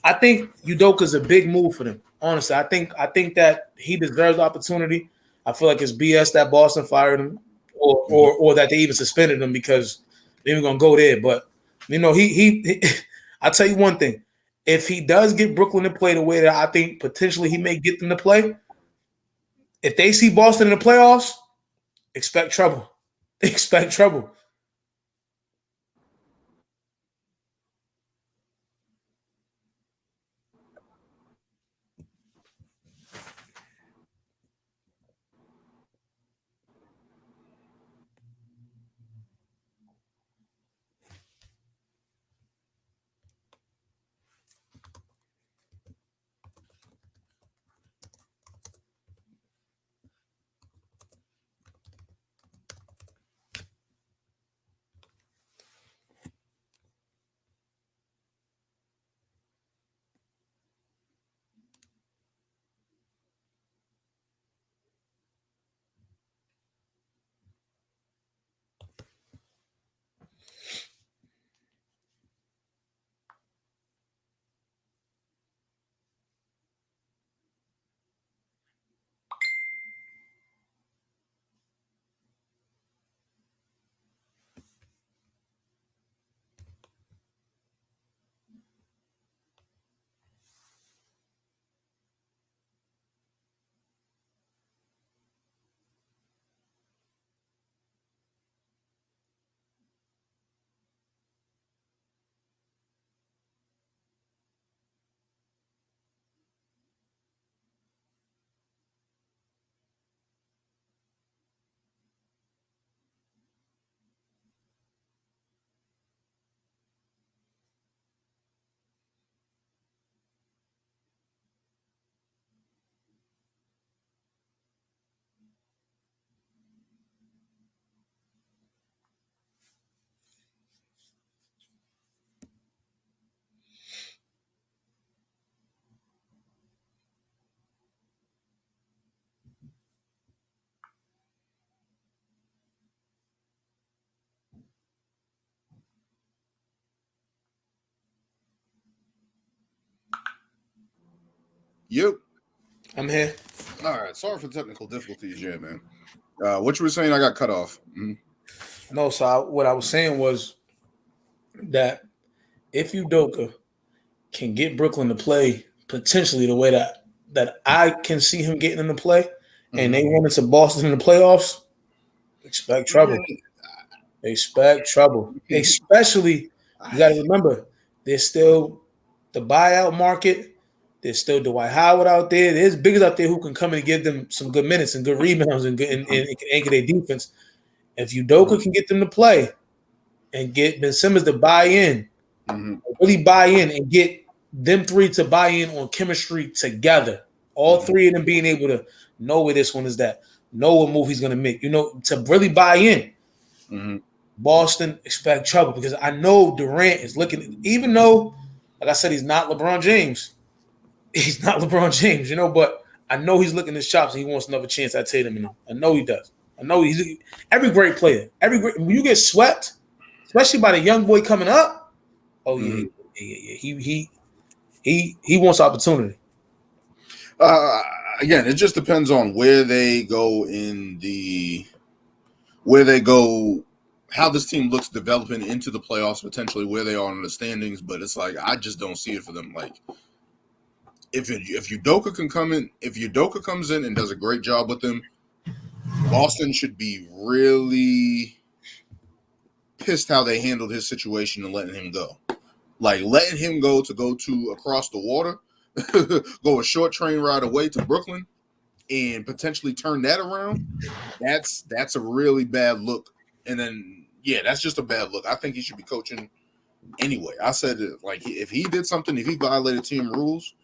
I think Udoka's a big move for them. Honestly, I think that he deserves the opportunity. I feel like it's BS that Boston fired him, or that they even suspended him because they were gonna go there. But he I'll tell you one thing: if he does get Brooklyn to play the way that I think potentially he may get them to play, if they see Boston in the playoffs, expect trouble. Expect trouble. Yep. I'm here. All right. Sorry for technical difficulties, yeah, man. What you were saying, I got cut off. Mm-hmm. No, so what I was saying was that if Udoka can get Brooklyn to play potentially the way that I can see him getting them to play, and they run into Boston in the playoffs, expect trouble. Expect trouble. Especially, you got to remember, there's still the buyout market. There's still Dwight Howard out there. There's biggest out there who can come in and give them some good minutes and good rebounds and can anchor their defense. If Udoka can get them to play and get Ben Simmons to buy in, really buy in and get them three to buy in on chemistry together, all three of them being able to know where this one is at, know what move he's going to make, to really buy in. Boston, expect trouble because I know Durant is looking, even though, like I said, he's not LeBron James. He's not LeBron James, but I know he's looking at his chops and he wants another chance at Tatum. I know he does. I know he's every great player. When you get swept, especially by the young boy coming up, he wants opportunity. Again, it just depends on where they go where they go, how this team looks developing into the playoffs, potentially where they are in the standings. But it's like I just don't see it for them. Like if Udoka can come in, if Udoka comes in and does a great job with them, Boston should be really pissed how they handled his situation and letting him go. Like letting him go to across the water, go a short train ride away to Brooklyn, and potentially turn that around. That's a really bad look. And then that's just a bad look. I think he should be coaching anyway. I said like if he did something, if he violated team rules,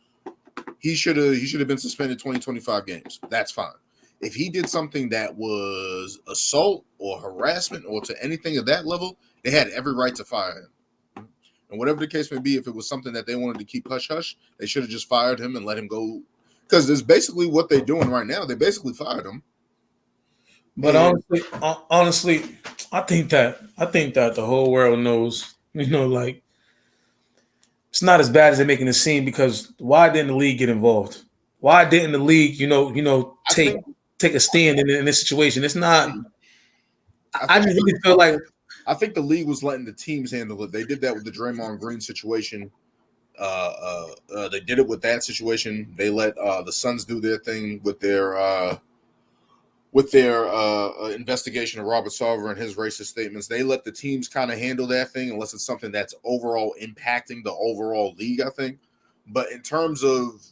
he should have been suspended 20-25 games. That's fine. If he did something that was assault or harassment or to anything of that level, they had every right to fire him. And whatever the case may be, if it was something that they wanted to keep hush-hush, they should have just fired him and let him go. Because it's basically what they're doing right now. They basically fired him. But honestly, I think that the whole world knows, like it's not as bad as they're making it seem. Because why didn't the league get involved? Why didn't the league, take a stand in this situation? It's not. I just really feel like I think the league was letting the teams handle it. They did that with the Draymond Green situation. They did it with that situation. They let the Suns do their thing with their investigation of Robert Sarver and his racist statements. They let the teams kind of handle that thing unless it's something that's overall impacting the overall league, I think. But in terms of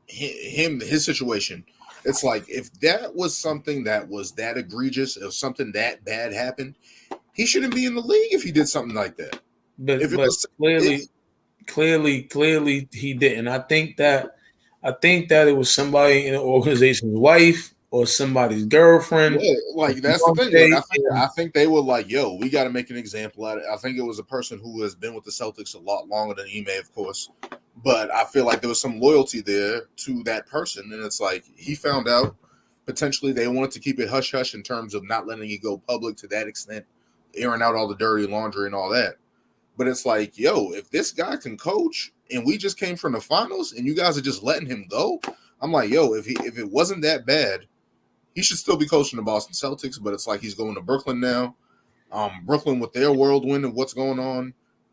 his situation, it's like if that was something that was that egregious, if something that bad happened, he shouldn't be in the league if he did something like that. But clearly he didn't. I think that it was somebody in the organization's wife or somebody's girlfriend. Yeah, like that's the thing. Like, I think they were like, "Yo, we got to make an example out of it." I think it was a person who has been with the Celtics a lot longer than Ime, of course. But I feel like there was some loyalty there to that person, and it's like he found out. Potentially, they wanted to keep it hush hush in terms of not letting it go public to that extent, airing out all the dirty laundry and all that. But it's like, yo, if this guy can coach and we just came from the finals and you guys are just letting him go, I'm like, yo, if it wasn't that bad, he should still be coaching the Boston Celtics. But it's like he's going to Brooklyn now. Brooklyn with their whirlwind of what's going on,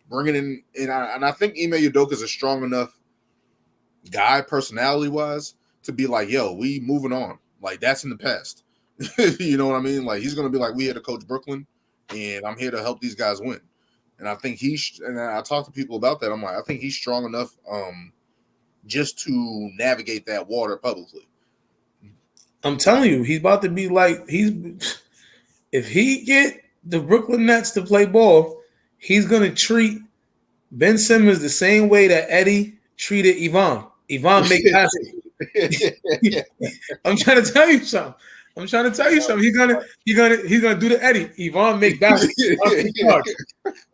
bringing in, and I think Ime Udoka is a strong enough guy, personality wise, to be like, yo, we moving on. Like that's in the past. You know what I mean? Like he's gonna be like, we here to coach Brooklyn, and I'm here to help these guys win. And I think and I talk to people about that. I'm like, I think he's strong enough just to navigate that water publicly. I'm telling you, he's about to be like if he get the Brooklyn Nets to play ball, he's gonna treat Ben Simmons the same way that Eddie treated Ivan. Ivan make passes. I'm trying to tell you something. He's gonna do the Eddie. Ivan make baskets.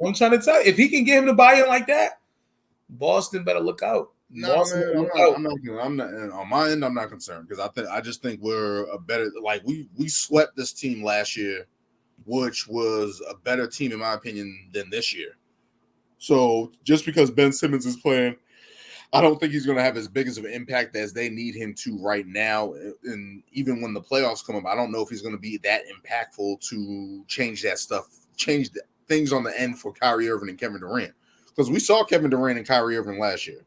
I'm trying to tell you, if he can get him to buy in like that, Boston better look out. No, man, I'm not on my end. I'm not concerned because I just think we're a better. Like we swept this team last year, which was a better team in my opinion than this year. So just because Ben Simmons is playing, I don't think he's going to have as big as an impact as they need him to right now. And even when the playoffs come up, I don't know if he's going to be that impactful to change that stuff, change the things on the end for Kyrie Irving and Kevin Durant. Because we saw Kevin Durant and Kyrie Irving last year.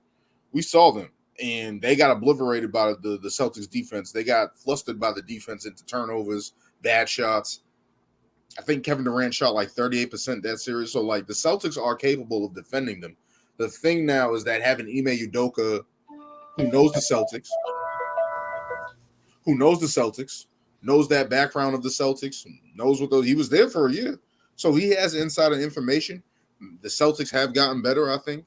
We saw them, and they got obliterated by the Celtics defense. They got flustered by the defense into turnovers, bad shots. I think Kevin Durant shot like 38% that series. So, like, the Celtics are capable of defending them. The thing now is that having Ime Udoka, who knows the Celtics, knows that background of the Celtics, knows what he was there for a year. So he has insider information. The Celtics have gotten better, I think.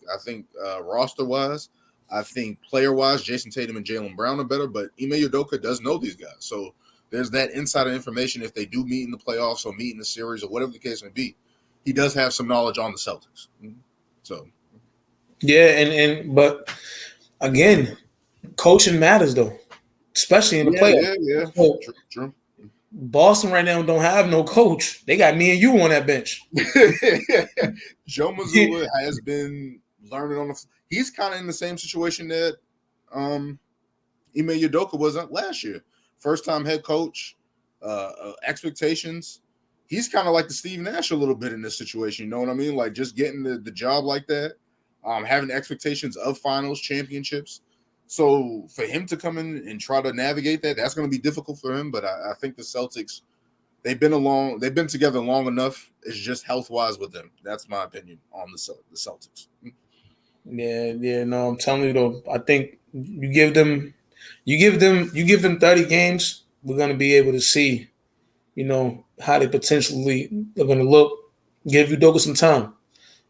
Roster-wise. I think player-wise, Jason Tatum and Jaylen Brown are better, but Ime Udoka does know these guys. So there's that insider information if they do meet in the playoffs or meet in the series or whatever the case may be. He does have some knowledge on the Celtics. So... yeah, but again, coaching matters though, especially in the playoffs. Yeah. So, true. Boston right now don't have no coach. They got me and you on that bench. Joe Mazzulla has been learning on the. He's kind of in the same situation that Ime Udoka was last year. First time head coach, expectations. He's kind of like the Steve Nash a little bit in this situation. You know what I mean? Like just getting the job like that, having expectations of finals, championships. So for him to come in and try to navigate that, that's going to be difficult for him. But I think the Celtics, they've been together long enough. It's just health wise with them. That's my opinion on the Celtics. Yeah. No, I'm telling you though. I think you give them 30 games. We're going to be able to see, how they potentially are going to look. Give Udoka some time.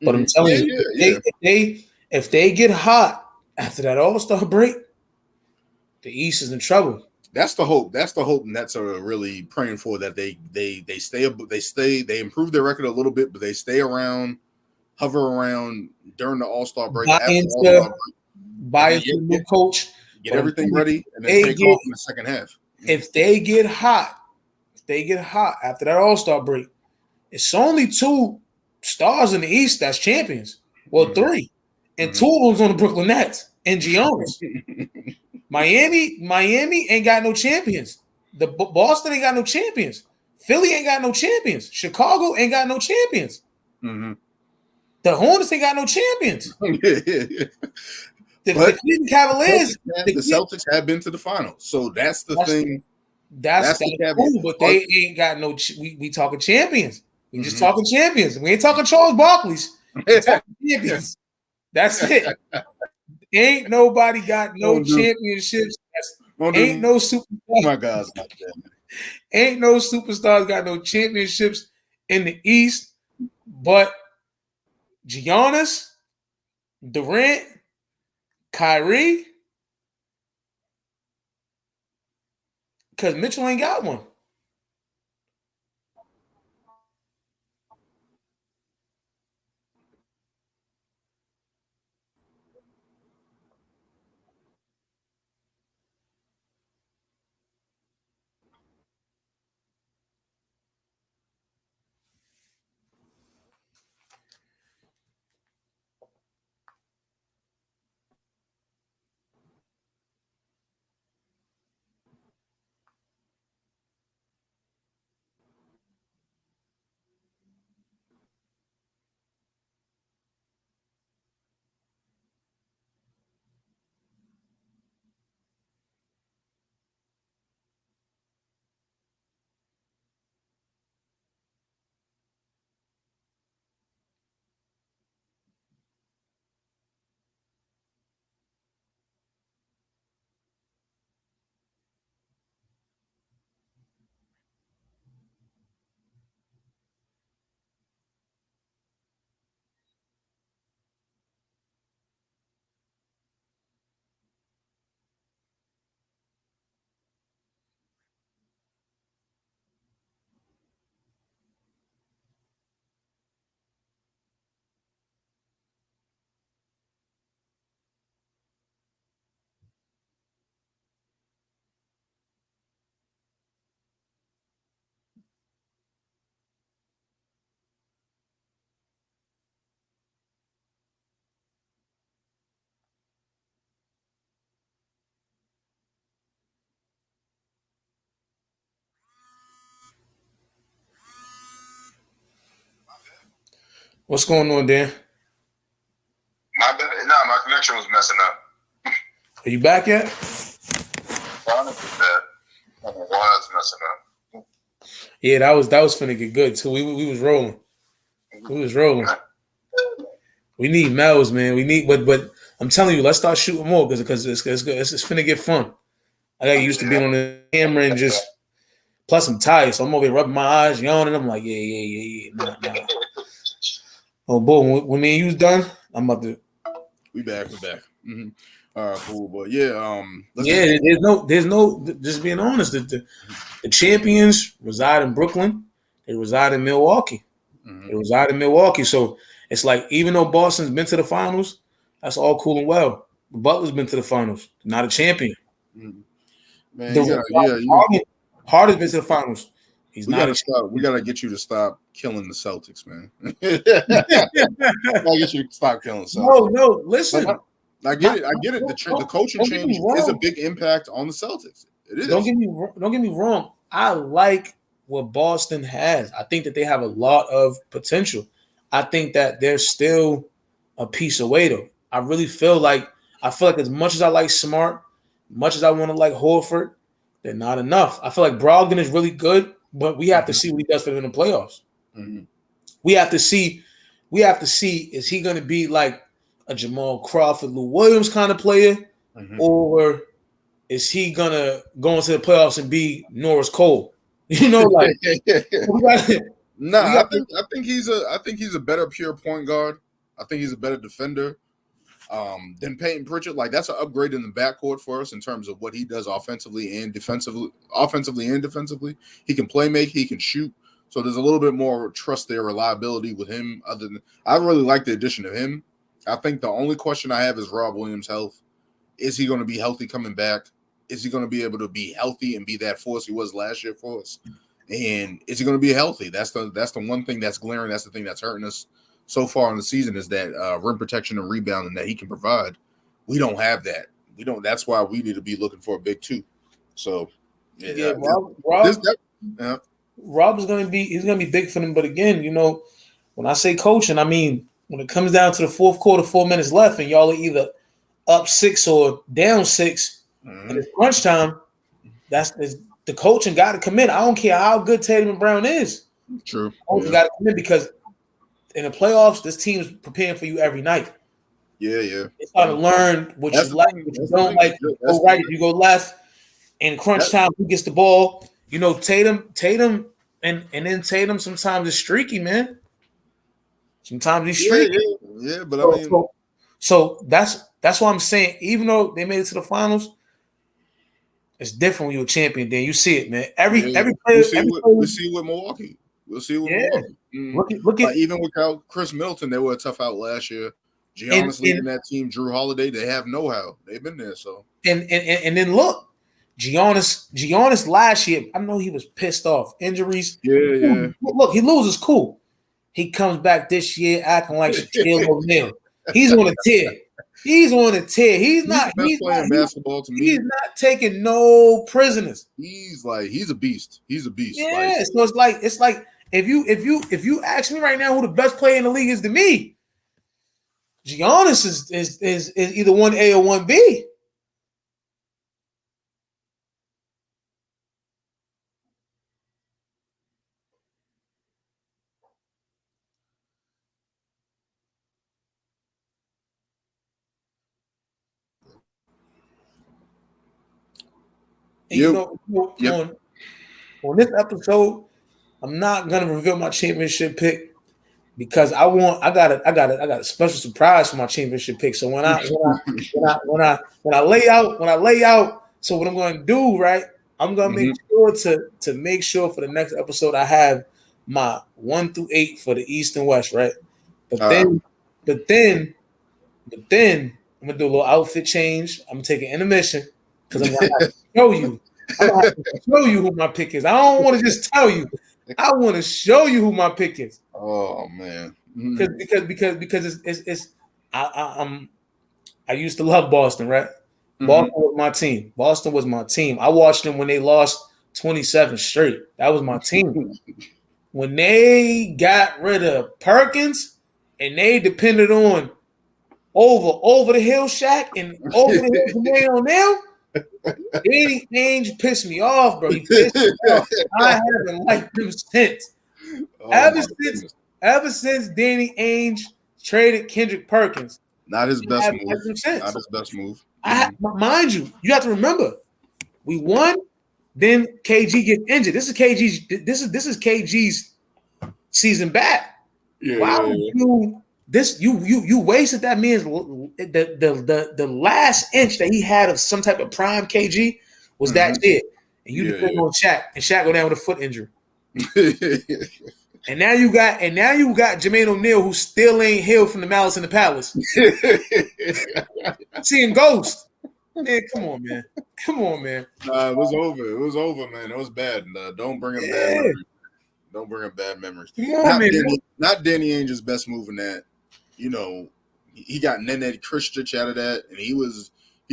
But I'm telling you, if they get hot after that All-Star break, the East is in trouble. That's the hope. That's the hope Nets are really praying for, that they improve their record a little bit, but they stay around, hover around during the All-Star break. Buy into the new coach. Get everything ready and then take off in the second half. If they get hot after that All-Star break, it's only 2 stars in the East that's champions. Well, 3. And 2 of them's on the Brooklyn Nets and Giannis. Miami ain't got no champions. The Boston ain't got no champions. Philly ain't got no champions. Chicago ain't got no champions. Mm-hmm. The Hornets ain't got no champions. The Cleveland Cavaliers. The Celtics have been to the finals, so that's the thing. That's cool, but they ain't got no. We talking champions. We just talking champions. We ain't talking Charles Barkley's. We talking champions. That's it. Ain't nobody got no championships. Ain't no superstars. Oh my God, ain't no superstars got no championships in the East, but Giannis, Durant, Kyrie, because Mitchell ain't got one. What's going on, Dan? My bad. No, my connection was messing up. Are you back yet? Honestly, bad. I don't know why it's messing up. Yeah, that was finna get good too. We was rolling. We was rolling. We need Mel's, man. We need, but I'm telling you, let's start shooting more because it's finna get fun. I got used to being on the camera and just. Plus, I'm tired, so I'm over here rubbing my eyes, yawning. I'm like, yeah. Nah. Oh, boy, when me and you's done, I'm about to. We back. Mm-hmm. All right, cool, but yeah, there's no. Just being honest, the champions reside in Brooklyn. They reside in Milwaukee. Mm-hmm. They reside in Milwaukee, so it's like even though Boston's been to the finals, that's all cool and well. Butler's been to the finals, not a champion. Mm-hmm. Man, Harden's been to the finals. He's we not. Gotta stop. We gotta get you to stop killing the Celtics, man. I get you to stop killing the Celtics. No. Listen, I get it. The coaching change is a big impact on the Celtics. It is. Don't get me wrong. I like what Boston has. I think that they have a lot of potential. I think that they're still a piece away, though. I really feel like as much as I like Smart, much as I want to like Horford, they're not enough. I feel like Brogdon is really good, but we have to see what he does for them in the playoffs. Mm-hmm. We have to see. Is he going to be like a Jamal Crawford, Lou Williams kind of player, or is he gonna go into the playoffs and be Norris Cole? You know, like I think he's a better pure point guard. I think he's a better defender than Peyton Pritchard. Like that's an upgrade in the backcourt for us in terms of what he does offensively and defensively. He can play make, he can shoot. So there's a little bit more trust there, reliability with him. I really like the addition of him. I think the only question I have is Rob Williams' health. Is he going to be healthy coming back? Is he going to be able to be healthy and be that force he was last year for us? And is he going to be healthy? That's the one thing that's glaring. That's the thing that's hurting us so far in the season is that rim protection and rebounding that he can provide. We don't have that. That's why we need to be looking for a big two. So Rob is going to be. He's going to be big for them. But again, when I say coaching, I mean when it comes down to the fourth quarter, 4 minutes left, and y'all are either up 6 or down 6. And it's crunch time. The coaching got to come in. I don't care how good Tatum and Brown is. True. Coaching got to come in because in the playoffs, this team's preparing for you every night. Yeah. It's trying to learn what you like, what you don't like. You go right, you go left. In crunch time, who gets the ball? Tatum, and then Tatum sometimes is streaky, man. Sometimes he's streaky. Yeah, but I mean, so that's why I'm saying, even though they made it to the finals. It's different when you're a champion. Then you see it, man. Every player. We'll see with Milwaukee. We'll see with Milwaukee. Look at even without Chris Middleton, they were a tough out last year. Giannis leading that team, Drew Holiday, they have know-how. They've been there. So and then look, Giannis last year. I know he was pissed off, injuries. Yeah. Look, he loses, cool. He comes back this year acting like Shaquille O'Neal. He's on a tear. He's on a tear. He's not playing basketball to me. He's not taking no prisoners. He's a beast. He's a beast. Yeah, so it's like if you ask me right now who the best player in the league is to me, Giannis is either 1A or 1B. And on this episode, I'm not gonna reveal my championship pick because I got a special surprise for my championship pick. So when I lay out, so what I'm gonna do, right? I'm gonna make sure to make sure for the next episode I have my 1 through 8 for the East and West, right? But then I'm gonna do a little outfit change. I'm gonna take an intermission because I'm gonna have to show you. I'm gonna have to show you who my pick is. I don't want to just tell you. I want to show you who my pick is. Oh man, because it's I used to love Boston, right? Boston was my team. I watched them when they lost 27 straight. That was my team. When they got rid of Perkins and they depended on over the hill Shaq and over the hill Jermaine O'Neal. Danny Ainge pissed me off, bro. He pissed me off. I haven't liked him since. Ever since Danny Ainge traded Kendrick Perkins. Not his best move. Not his best move. Mind you, you have to remember, we won. Then KG gets injured. This is KG's season back. Yeah. Wow, you wasted that man's the last inch that he had of some type of prime KG was that shit. And you depend on Shaq, and Shaq go down with a foot injury. And now you got Jermaine O'Neal who still ain't healed from the malice in the palace. Seeing ghosts. Man, come on, man. Come on, man. Nah, it was over. It was over, man. It was bad. Don't bring him bad memories. Don't bring him bad memories. Come on, man. Not Danny Ainge's best move in that. He got Nenad Krstić out of that, and he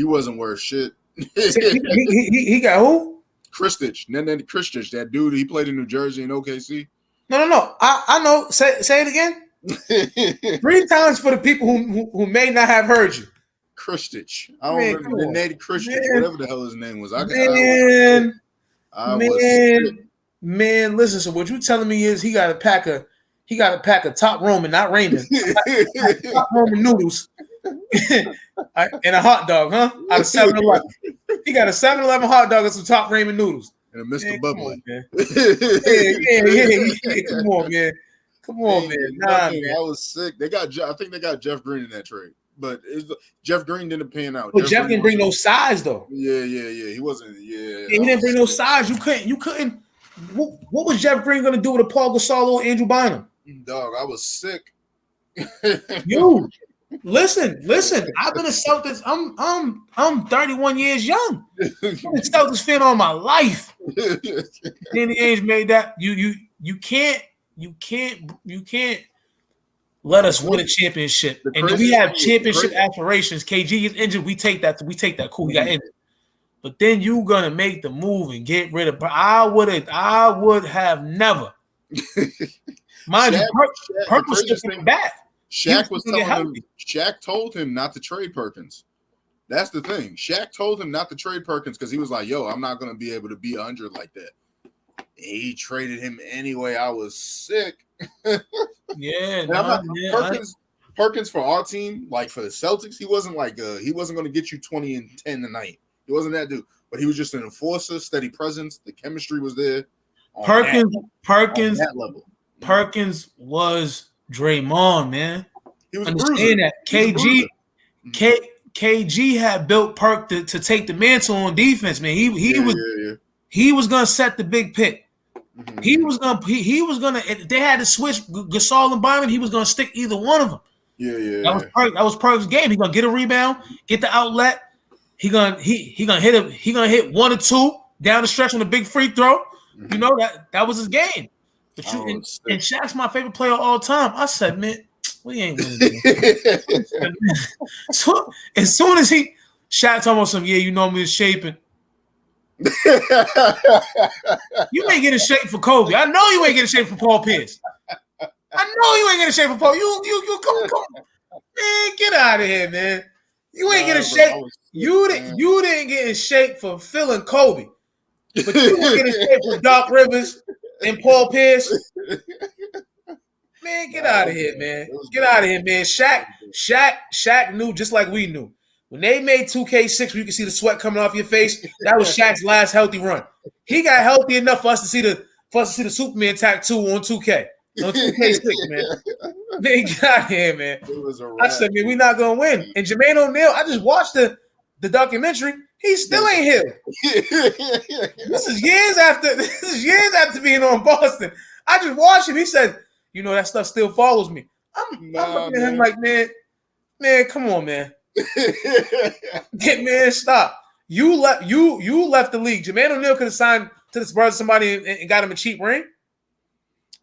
wasn't worth shit. he got who? Nenad Krstić, that dude. He played in New Jersey and OKC. No. I know. Say it again. 3 times for the people who may not have heard you. Krstić. I don't remember Nenad Krstić, whatever the hell his name was. Man, listen. So what you telling me is he got a pack of top Roman, not Raymond, top Roman noodles, and a hot dog, huh? Out of 7-Eleven. He got a 7-Eleven hot dog and some top Raymond noodles. And a Mr. Bubbly. Yeah. Come on, man. Nah, man. I was sick. I think they got Jeff Green in that trade. But Jeff Green didn't pan out. But Jeff didn't bring no size, though. Yeah. He wasn't. Yeah. He didn't bring no size. You couldn't. What was Jeff Green going to do with a Paul Gasol or Andrew Bynum? Dog, I was sick. You listen. I've been a Celtics. I'm 31 years young. I've been a Celtics fan all my life. Danny Ainge made that. You can't let us win a championship. And if we have championship aspirations, KG is injured. We take that. Cool. We got injured. But then you gonna make the move and get rid of. I would have never. Mind you, Perk was sticking back. Shaq told him not to trade Perkins. That's the thing. Shaq told him not to trade Perkins because he was like, "Yo, I'm not gonna be able to be 100 like that." He traded him anyway. I was sick. Perkins for our team, like for the Celtics, he wasn't going to get you 20 and 10 tonight. He wasn't that dude, but he was just an enforcer, steady presence. The chemistry was there. Perkins that level. Perkins was Draymond, man. He was understand that KG had built Perk to take the mantle on defense, man. He was gonna set the big pick. Mm-hmm. He was gonna. If they had to switch Gasol and Bynum, he was gonna stick either one of them. That was Perk's game. He gonna get a rebound, get the outlet. He gonna hit 1 or 2 down the stretch on a big free throw. Mm-hmm. You know that was his game. But and Shaq's my favorite player of all time. I said, man, we ain't winning. So as soon as Shaq talking about something, you know me is shaping. You ain't getting shape for Kobe. I know you ain't getting shape for Paul Pierce. I know you ain't getting shape for Paul. You come, man, get out of here, man. You ain't getting shape. You didn't get in shape for Phil and Kobe, but you were getting shape for Doc Rivers and Paul Pierce. Man, get out of here, man. Get out of here, man. Shaq knew just like we knew. When they made 2K6 where you can see the sweat coming off your face, that was Shaq's last healthy run. He got healthy enough for us to see the Superman tattoo on 2K. On 2K6, man. Man, get out of here, man. I said, man, we're not gonna win. And Jermaine O'Neal, I just watched the documentary. He still ain't here. This is years after being on Boston. I just watched him. He said, that stuff still follows me. I'm looking at him like, man, come on, man. Man, stop. You left the league. Jermaine O'Neal could have signed to the Spurs somebody and got him a cheap ring.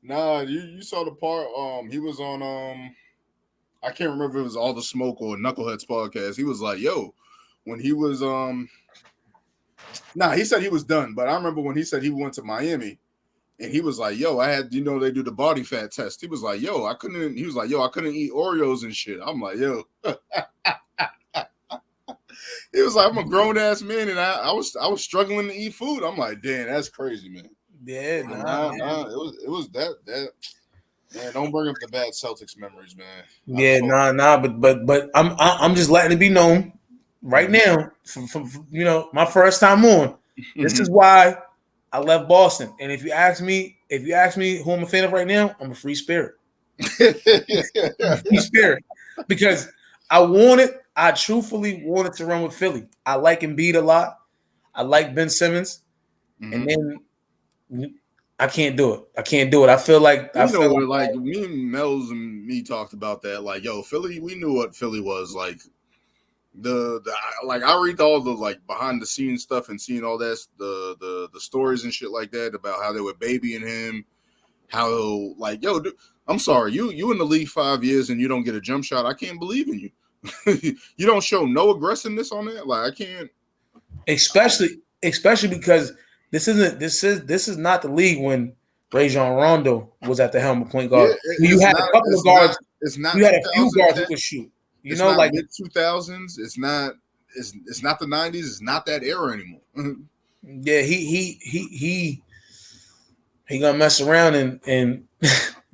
Nah, you saw the part. He was on I can't remember if it was All the Smoke or Knuckleheads podcast. He was like, yo, when he was he said he was done, but I remember when he said he went to Miami and he was like, yo, I had they do the body fat test. He was like, yo, I couldn't eat Oreos and shit. I'm like, yo. He was like, I'm a grown ass man, and I was struggling to eat food. I'm like, damn, that's crazy, man. Yeah, it was that. Man, don't bring up the bad Celtics memories, man. But I'm just letting it be known right now. From my first time on, this is why I left Boston. And if you ask me who I'm a fan of right now, I'm a free spirit. Free spirit, because I truthfully wanted to run with Philly. I like Embiid a lot. I like Ben Simmons. Mm-hmm. And then I can't do it. I feel like me and Mel's and me talked about that. Like, yo, Philly, we knew what Philly was like. the like I read all the like behind the scenes stuff and seeing all that the stories and shit like that about how they were babying him, how like yo, dude, I'm sorry, you in the league 5 years and you don't get a jump shot. I can't believe in you. You don't show no aggressiveness on that. Like I can't, especially because this is not the league when Rajon Rondo was at the helm of point guard. Yeah, you had a couple of guards. It's not. You had a few guards who could shoot. You know, like mid 2000s. It's not the 90s. It's not that era anymore. Yeah, he gonna mess around and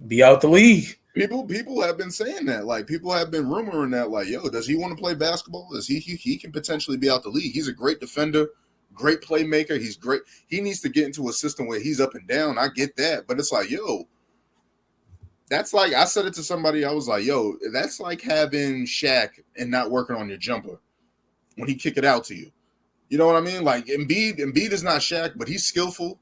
be out the league. People have been saying that. Like people have been rumoring that. Like, yo, does he want to play basketball? Does he can potentially be out the league? He's a great defender, great playmaker. He's great. He needs to get into a system where he's up and down. I get that, but it's like, yo, that's like I said it to somebody. I was like, yo, that's like having Shaq and not working on your jumper when he kick it out to you. You know what I mean? Like Embiid is not Shaq, but he's skillful.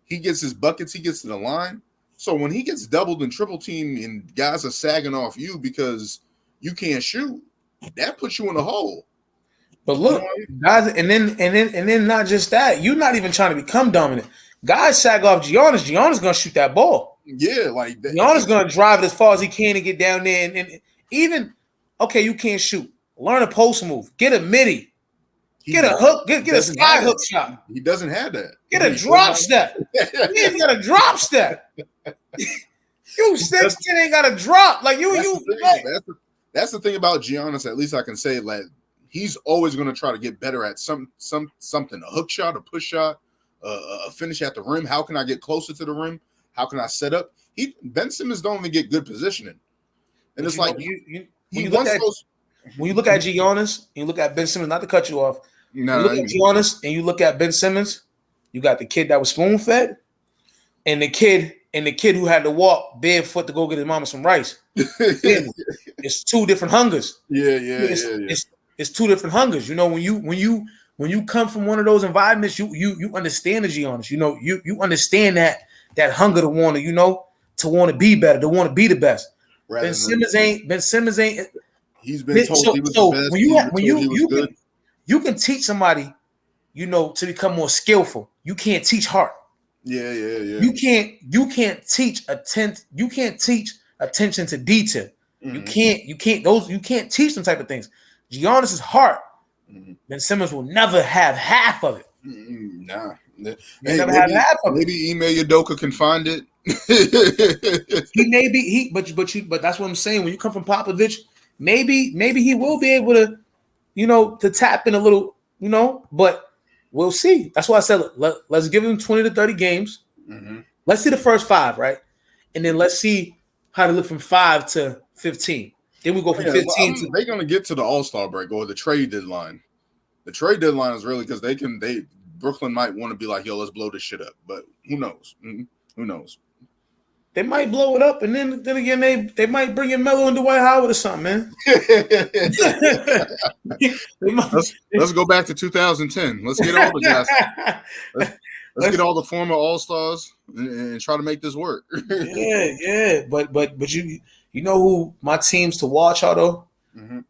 He gets his buckets. He gets to the line. So when he gets doubled and triple teamed and guys are sagging off you because you can't shoot, that puts you in a hole. But look, guys, and then not just that. You're not even trying to become dominant. Guys sag off Giannis. Giannis gonna shoot that ball. Yeah, like that. Giannis gonna drive it as far as he can and get down there. And even okay, you can't shoot. Learn a post move. Get a midi. Get a hook. Get a sky hook shot. He doesn't have that. Get a drop step. He ain't got a drop step. You 6'10" ain't got a drop. Like that's the thing about Giannis. At least I can say like he's always going to try to get better at something. A hook shot, a push shot, a finish at the rim. How can I get closer to the rim? How can I set up? Ben Simmons don't even get good positioning, and but it's like when you look at Giannis and you look at Ben Simmons. Not to cut you off. No, you look at Giannis and you look at Ben Simmons. You got the kid that was spoon fed, and the kid who had to walk barefoot to go get his mama some rice. It's two different hungers. Yeah. It's two different hungers. You know, when you come from one of those environments, you understand the Giannis. You know, you understand that hunger to want to be better, to want to be the best. Ben Simmons ain't. He's been told he was the best. You can teach somebody, to become more skillful. You can't teach heart. Yeah. You can't teach attention to detail. Mm-hmm. You can't teach them type of things. Giannis is heart. Mm-hmm. Ben Simmons will never have half of it. Nah. Never have half of it. Maybe Ime Udoka can find it. He may be but that's what I'm saying. When you come from Popovich, maybe he will be able to, to tap in a little, but we'll see. That's why I said let's give him 20 to 30 games. Mm-hmm. Let's see the first 5, right? And then let's see how to look from 5 to 15. Then we go from 15 to they're gonna get to the All-Star break or the trade deadline. The trade deadline is really because Brooklyn might want to be like, yo, let's blow this shit up. But who knows? Mm-hmm. Who knows? They might blow it up, and then again, they might bring in Melo and Dwight Howard or something, man. Let's go back to 2010. Let's get all the guys. Let's get all the former All-Stars and try to make this work. Yeah. But you know who my teams to watch are though? Mm-hmm.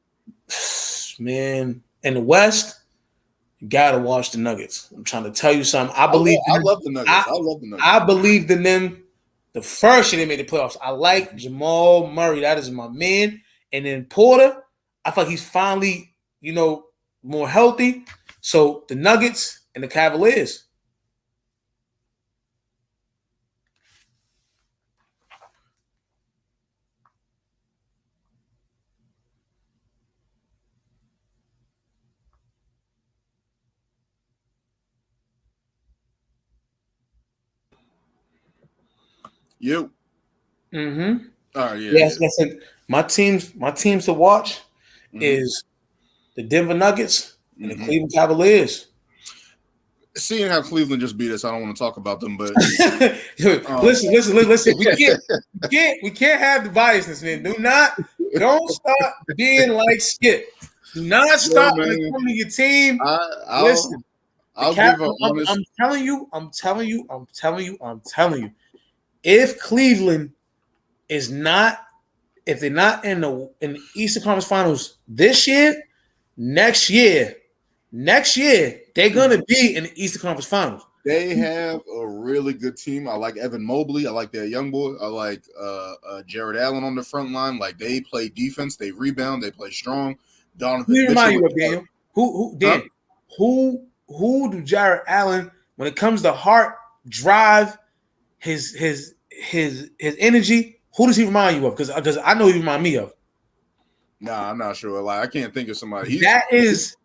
Man, in the West, you gotta watch the Nuggets. I'm trying to tell you something. I love the Nuggets. I love the Nuggets. I believed in them. The first year they made the playoffs, I like Jamal Murray. That is my man. And then Porter, I feel like he's finally, more healthy. So the Nuggets and the Cavaliers. You. Mm-hmm. Oh yeah. Yes, listen. My teams to watch is the Denver Nuggets and the Cleveland Cavaliers. Seeing how Cleveland just beat us, I don't want to talk about them, but listen. We can't have the biasness, man. Don't start being like Skip. Do not stop coming to your team. Listen. I'll give an honest. I'm telling you. If Cleveland if they're not in the Eastern Conference Finals this year, next year, they're gonna be in the Eastern Conference Finals. They have a really good team. I like Evan Mobley. I like that young boy. I like Jared Allen on the front line. Like they play defense, they rebound, they play strong. Donovan Who Mitchell. remind you of Daniel? Who do Jared Allen when it comes to heart, drive, his energy? Who does he remind you of? Because I know he remind me of. Nah, I'm not sure. Like I can't think of somebody. That is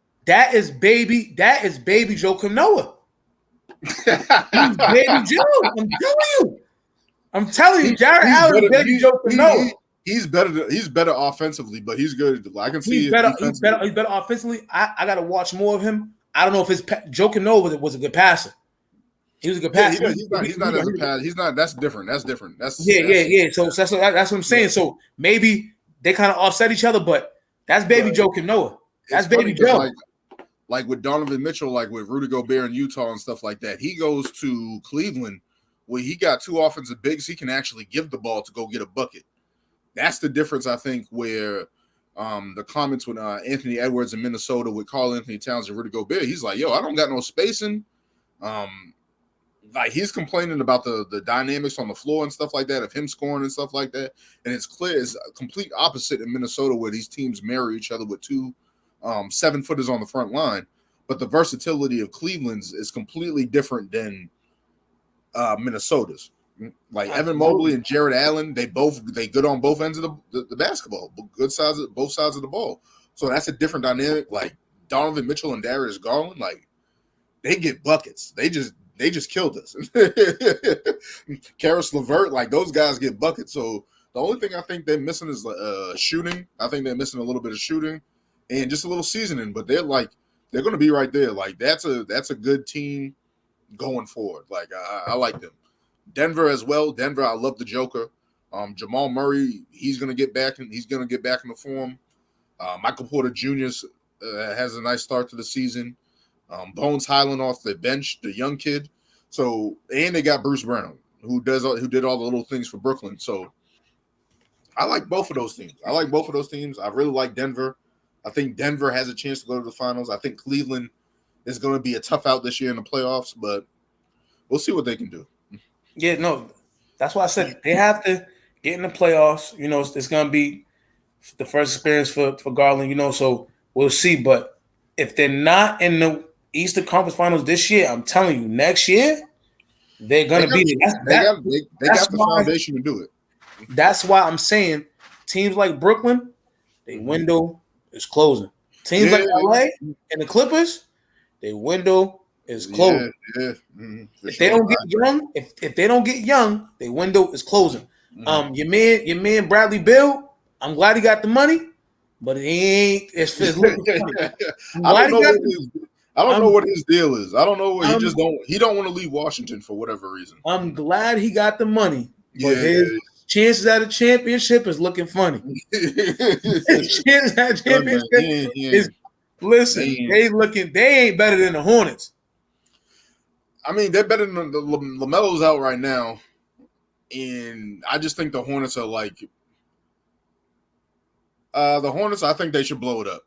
baby Joakim Noah. He's baby Joe. I'm telling you, Jared Allen, baby Joakim Noah. He's better offensively, but he's good. I can see he's better offensively. I got to watch more of him. I don't know if Joakim Noah was a good passer. He was a good passer. He's not as a passer. He's not. That's different. That's different. Yeah. So that's what I'm saying. Yeah. So maybe they kind of offset each other, but that's baby Joakim Noah. That's baby Joe. Like with Donovan Mitchell, like with Rudy Gobert in Utah and stuff like that, he goes to Cleveland where he got two offensive bigs. He can actually give the ball to go get a bucket. That's the difference, I think, where the comments with Anthony Edwards in Minnesota with Karl Anthony Towns and Rudy Gobert, he's like, yo, I don't got no spacing. Like he's complaining about the dynamics on the floor and stuff like that, of him scoring and stuff like that. And it's clear it's a complete opposite in Minnesota where these teams marry each other with two 7-footers on the front line. But the versatility of Cleveland's is completely different than Minnesota's. Like Evan Mobley and Jared Allen, they good on both ends of the basketball, both sides of the ball. So that's a different dynamic. Like Donovan Mitchell and Darius Garland, like they get buckets. They just killed us. Karis LeVert, like those guys get buckets. So the only thing I think they're missing is shooting. I think they're missing a little bit of shooting and just a little seasoning. But they're going to be right there. Like that's a good team going forward. Like I like them. Denver as well. Denver, I love the Joker. Jamal Murray, he's going to get back in the form. Michael Porter Jr. Has a nice start to the season. Bones Highland off the bench, the young kid. So, and they got Bruce Brown, who did all the little things for Brooklyn. So, I like both of those teams. I really like Denver. I think Denver has a chance to go to the finals. I think Cleveland is going to be a tough out this year in the playoffs, but we'll see what they can do. Yeah, no, that's why I said they have to get in the playoffs. You know, it's going to be the first experience for Garland, you know, so we'll see. But if they're not in the Eastern Conference Finals this year, I'm telling you, next year, they're going to be there. They got the foundation to do it. That's why I'm saying teams like Brooklyn, their window is closing. Teams like LA and the Clippers, their window is closing. If they don't get young, if they don't get young, their window is closing. Your man Bradley Beal, I'm glad he got the money, but he ain't. It's looking funny. I don't know what his deal is. I don't know what he don't want to leave Washington for whatever reason. I'm glad he got the money, but his chances at a championship is looking funny. His chances at a championship is they ain't better than the Hornets. I mean, they're better than the LaMelo's out right now, and I just think the Hornets are like the Hornets. I think they should blow it up.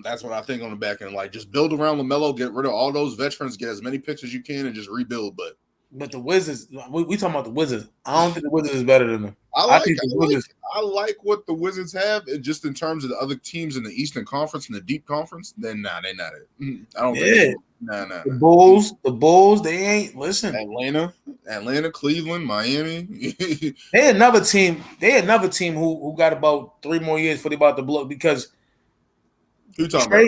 That's what I think on the back end. Like, just build around LaMelo, get rid of all those veterans, get as many picks as you can, and just rebuild. But the Wizards, we talking about the Wizards. I don't think the Wizards is better than them. I like what the Wizards have, and just in terms of the other teams in the Eastern Conference and the Deep Conference, then they're not it. I don't think. Nah. The Bulls, they ain't. Listen, Atlanta, Cleveland, Miami. They another team who got about 3 more years before they about to blow because who talking about?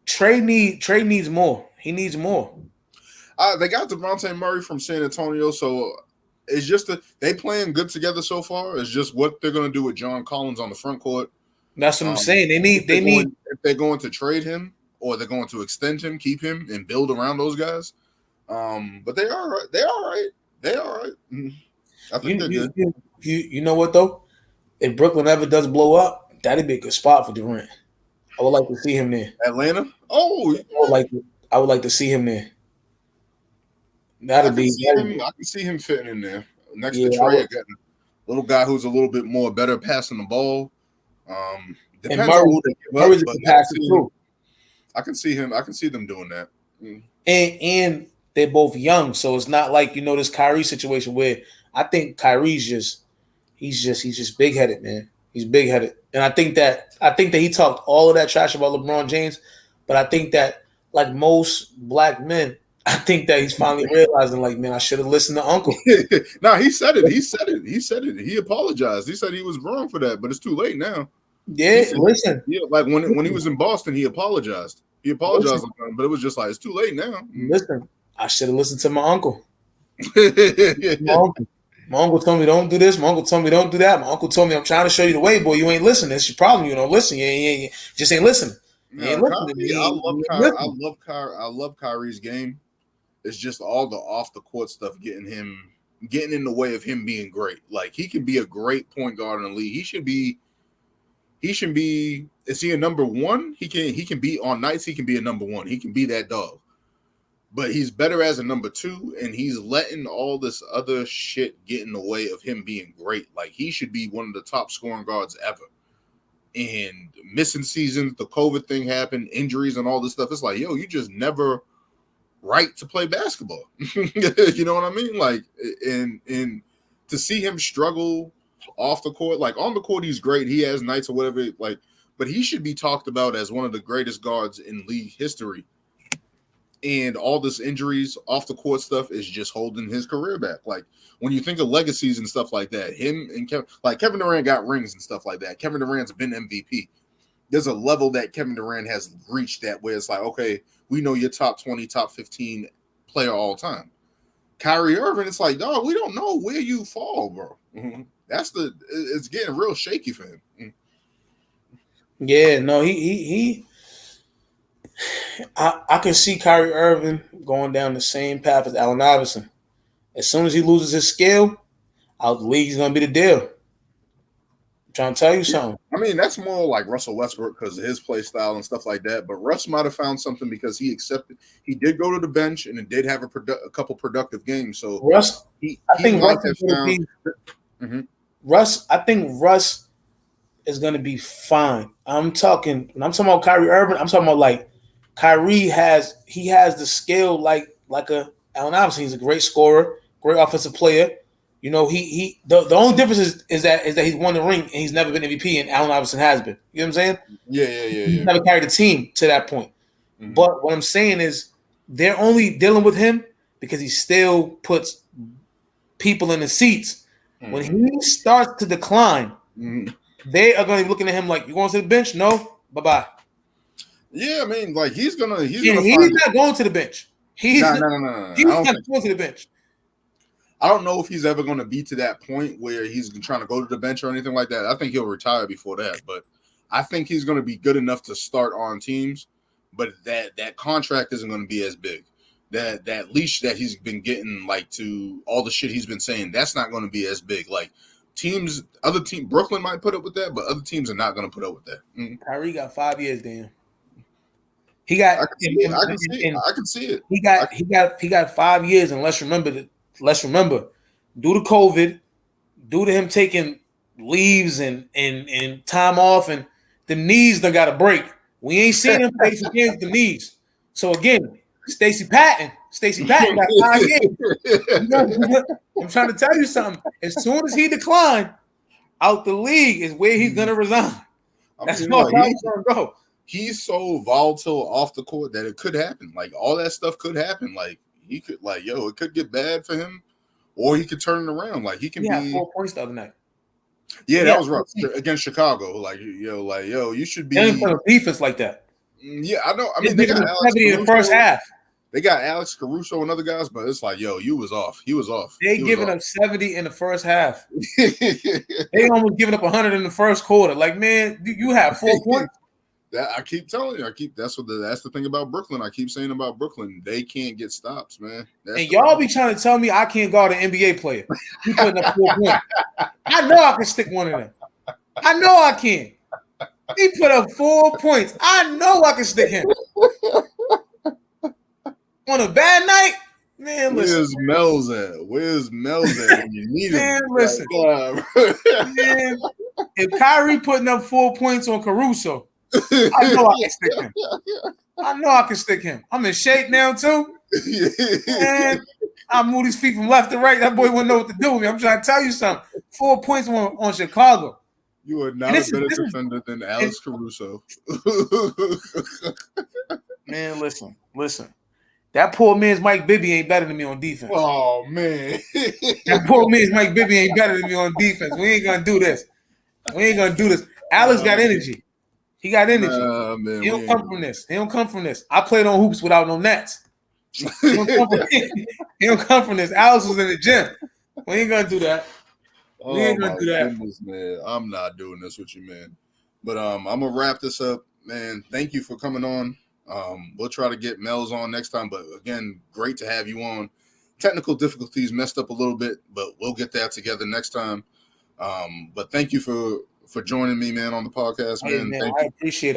Trey needs more. He needs more. They got Devontae Murray from San Antonio, so it's just they playing good together so far. It's just what they're going to do with John Collins on the front court. That's what I'm saying. They need if they're going to trade him or they're going to extend him, keep him, and build around those guys. But they are right. They all right. I think they're good. You know what though? If Brooklyn ever does blow up, that'd be a good spot for Durant. I would like to see him there. Atlanta? Oh, I would like to see him there. I can see him fitting in there next to Trey, a little guy who's a little bit more better passing the ball. Depends And on who they give Murray's up, a but capacity too. I can see him. I can see them doing that. And they're both young, so it's not like this Kyrie situation where I think Kyrie's he's just big headed, man. He's big headed, and I think that he talked all of that trash about LeBron James, but I think that like most black men, I think that he's finally realizing, like, man, I should have listened to Uncle. No, he said it. He said it. He apologized. He said he was wrong for that, but it's too late now. Yeah, listen. Yeah, like when he was in Boston, he apologized. He apologized, but it was just like it's too late now. Listen, I should have listened to my uncle. My uncle told me don't do this. My uncle told me don't do that. My uncle told me I'm trying to show you the way, boy. You ain't listening. That's your problem. You don't listen. You just ain't listening. I love Kyrie's game. It's just all the off the court stuff getting in the way of him being great. Like he can be a great point guard in the league. He should be. Is he a number one? He can be on nights. He can be a number one. He can be that dog. But he's better as a number two, and he's letting all this other shit get in the way of him being great. Like he should be one of the top scoring guards ever. And missing seasons, the COVID thing happened, injuries, and all this stuff. It's like, yo, you just never right to play basketball. You know what I mean? Like, and to see him struggle off the court, like on the court, he's great. He has nights or whatever, like, but he should be talked about as one of the greatest guards in league history. And all this injuries, off the court stuff is just holding his career back. Like when you think of legacies and stuff like that, him and Kevin Durant got rings and stuff like that. Kevin Durant's been MVP. There's a level that Kevin Durant has reached that where it's like, okay, we know you're top 20, top 15 player all time. Kyrie Irving, it's like, dog, we don't know where you fall, bro. Mm-hmm. It's getting real shaky for him. Mm-hmm. Yeah, no, I can see Kyrie Irving going down the same path as Allen Iverson. As soon as he loses his skill, out the league, he's going to be the deal. I'm trying to tell you something. I mean, that's more like Russell Westbrook because of his play style and stuff like that. But Russ might have found something because he did go to the bench and it did have a couple productive games. So Russ, I think Russ is going to be fine. When I'm talking about Kyrie Irving, I'm talking about like Kyrie has the skill like a Allen Iverson. He's a great scorer, great offensive player. You know, the only difference is that he's won the ring and he's never been MVP, and Allen Iverson has been. You know what I'm saying? Yeah. He's never carried a team to that point. Mm-hmm. But what I'm saying is they're only dealing with him because he still puts people in the seats. Mm-hmm. When he starts to decline, they are going to be looking at him like, you going to the bench? No? Bye-bye. Yeah, I mean, like he's not going to the bench. He's not going to the bench. I don't know if he's ever going to be to that point where he's trying to go to the bench or anything like that. I think he'll retire before that, but I think he's going to be good enough to start on teams, but that contract isn't going to be as big. That leash that he's been getting, like, to all the shit he's been saying, that's not going to be as big. Like Brooklyn might put up with that, but other teams are not going to put up with that. Mm-hmm. Kyrie got 5 years, Dan. I can see it. He got 5 years, and let's remember, due to COVID, due to him taking leaves and time off, and the knees done got a break. We ain't seen him face against the knees. So again, Stacey Patton got 5 years. I'm trying to tell you something. As soon as he declined out the league is where he's gonna resign. That's how he's gonna go. He's so volatile off the court that it could happen. Like all that stuff could happen. Like he could, it could get bad for him, or he could turn it around. Like he can be 4 points the other night. Yeah, that was rough against Chicago. You should be a defense like that. Yeah, I know. I mean, they got Alex Caruso in the first half. They got Alex Caruso and other guys, but it's like, you was off. He was off. They giving up 70 in the first half. They almost giving up 100 in the first quarter. Like, man, you have 4 points. I keep telling you, that's the thing about Brooklyn. I keep saying about Brooklyn, they can't get stops, man. And y'all be trying to tell me I can't guard an NBA player. He putting up 4 points. I know I can stick one of them. I know I can. He put up 4 points. I know I can stick him. On a bad night, man, listen. Where's Mel's at when you need him? Man, listen. Man, if Kyrie putting up 4 points on Caruso, I know I can stick him. I know I can stick him. I'm in shape now too. And I move these feet from left to right. That boy wouldn't know what to do with me. I'm trying to tell you something. 4 points on Chicago. You are not a better defender than Alex Caruso. Man, listen. That poor man's Mike Bibby ain't better than me on defense. Oh, man. That poor man's Mike Bibby ain't better than me on defense. We ain't going to do this. Alex got energy. He got energy. Man, he don't come from this. I played on hoops without no nets. He don't come from this. Alex was in the gym. We ain't going to do that. We ain't going to do that. Goodness, man. I'm not doing this with you, man. But I'm going to wrap this up, man. Thank you for coming on. We'll try to get Mel's on next time, but again, great to have you on. Technical difficulties messed up a little bit, but we'll get that together next time. But thank you for joining me, man, on the podcast, man. Hey, man, I appreciate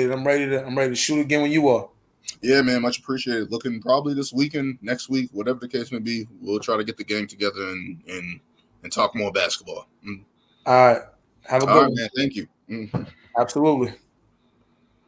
it. I'm ready to shoot again when you are. Yeah, man, much appreciated. Looking probably this weekend, next week, whatever the case may be, we'll try to get the game together and talk more basketball. All right. Have a good one. Man. Thank you. Absolutely.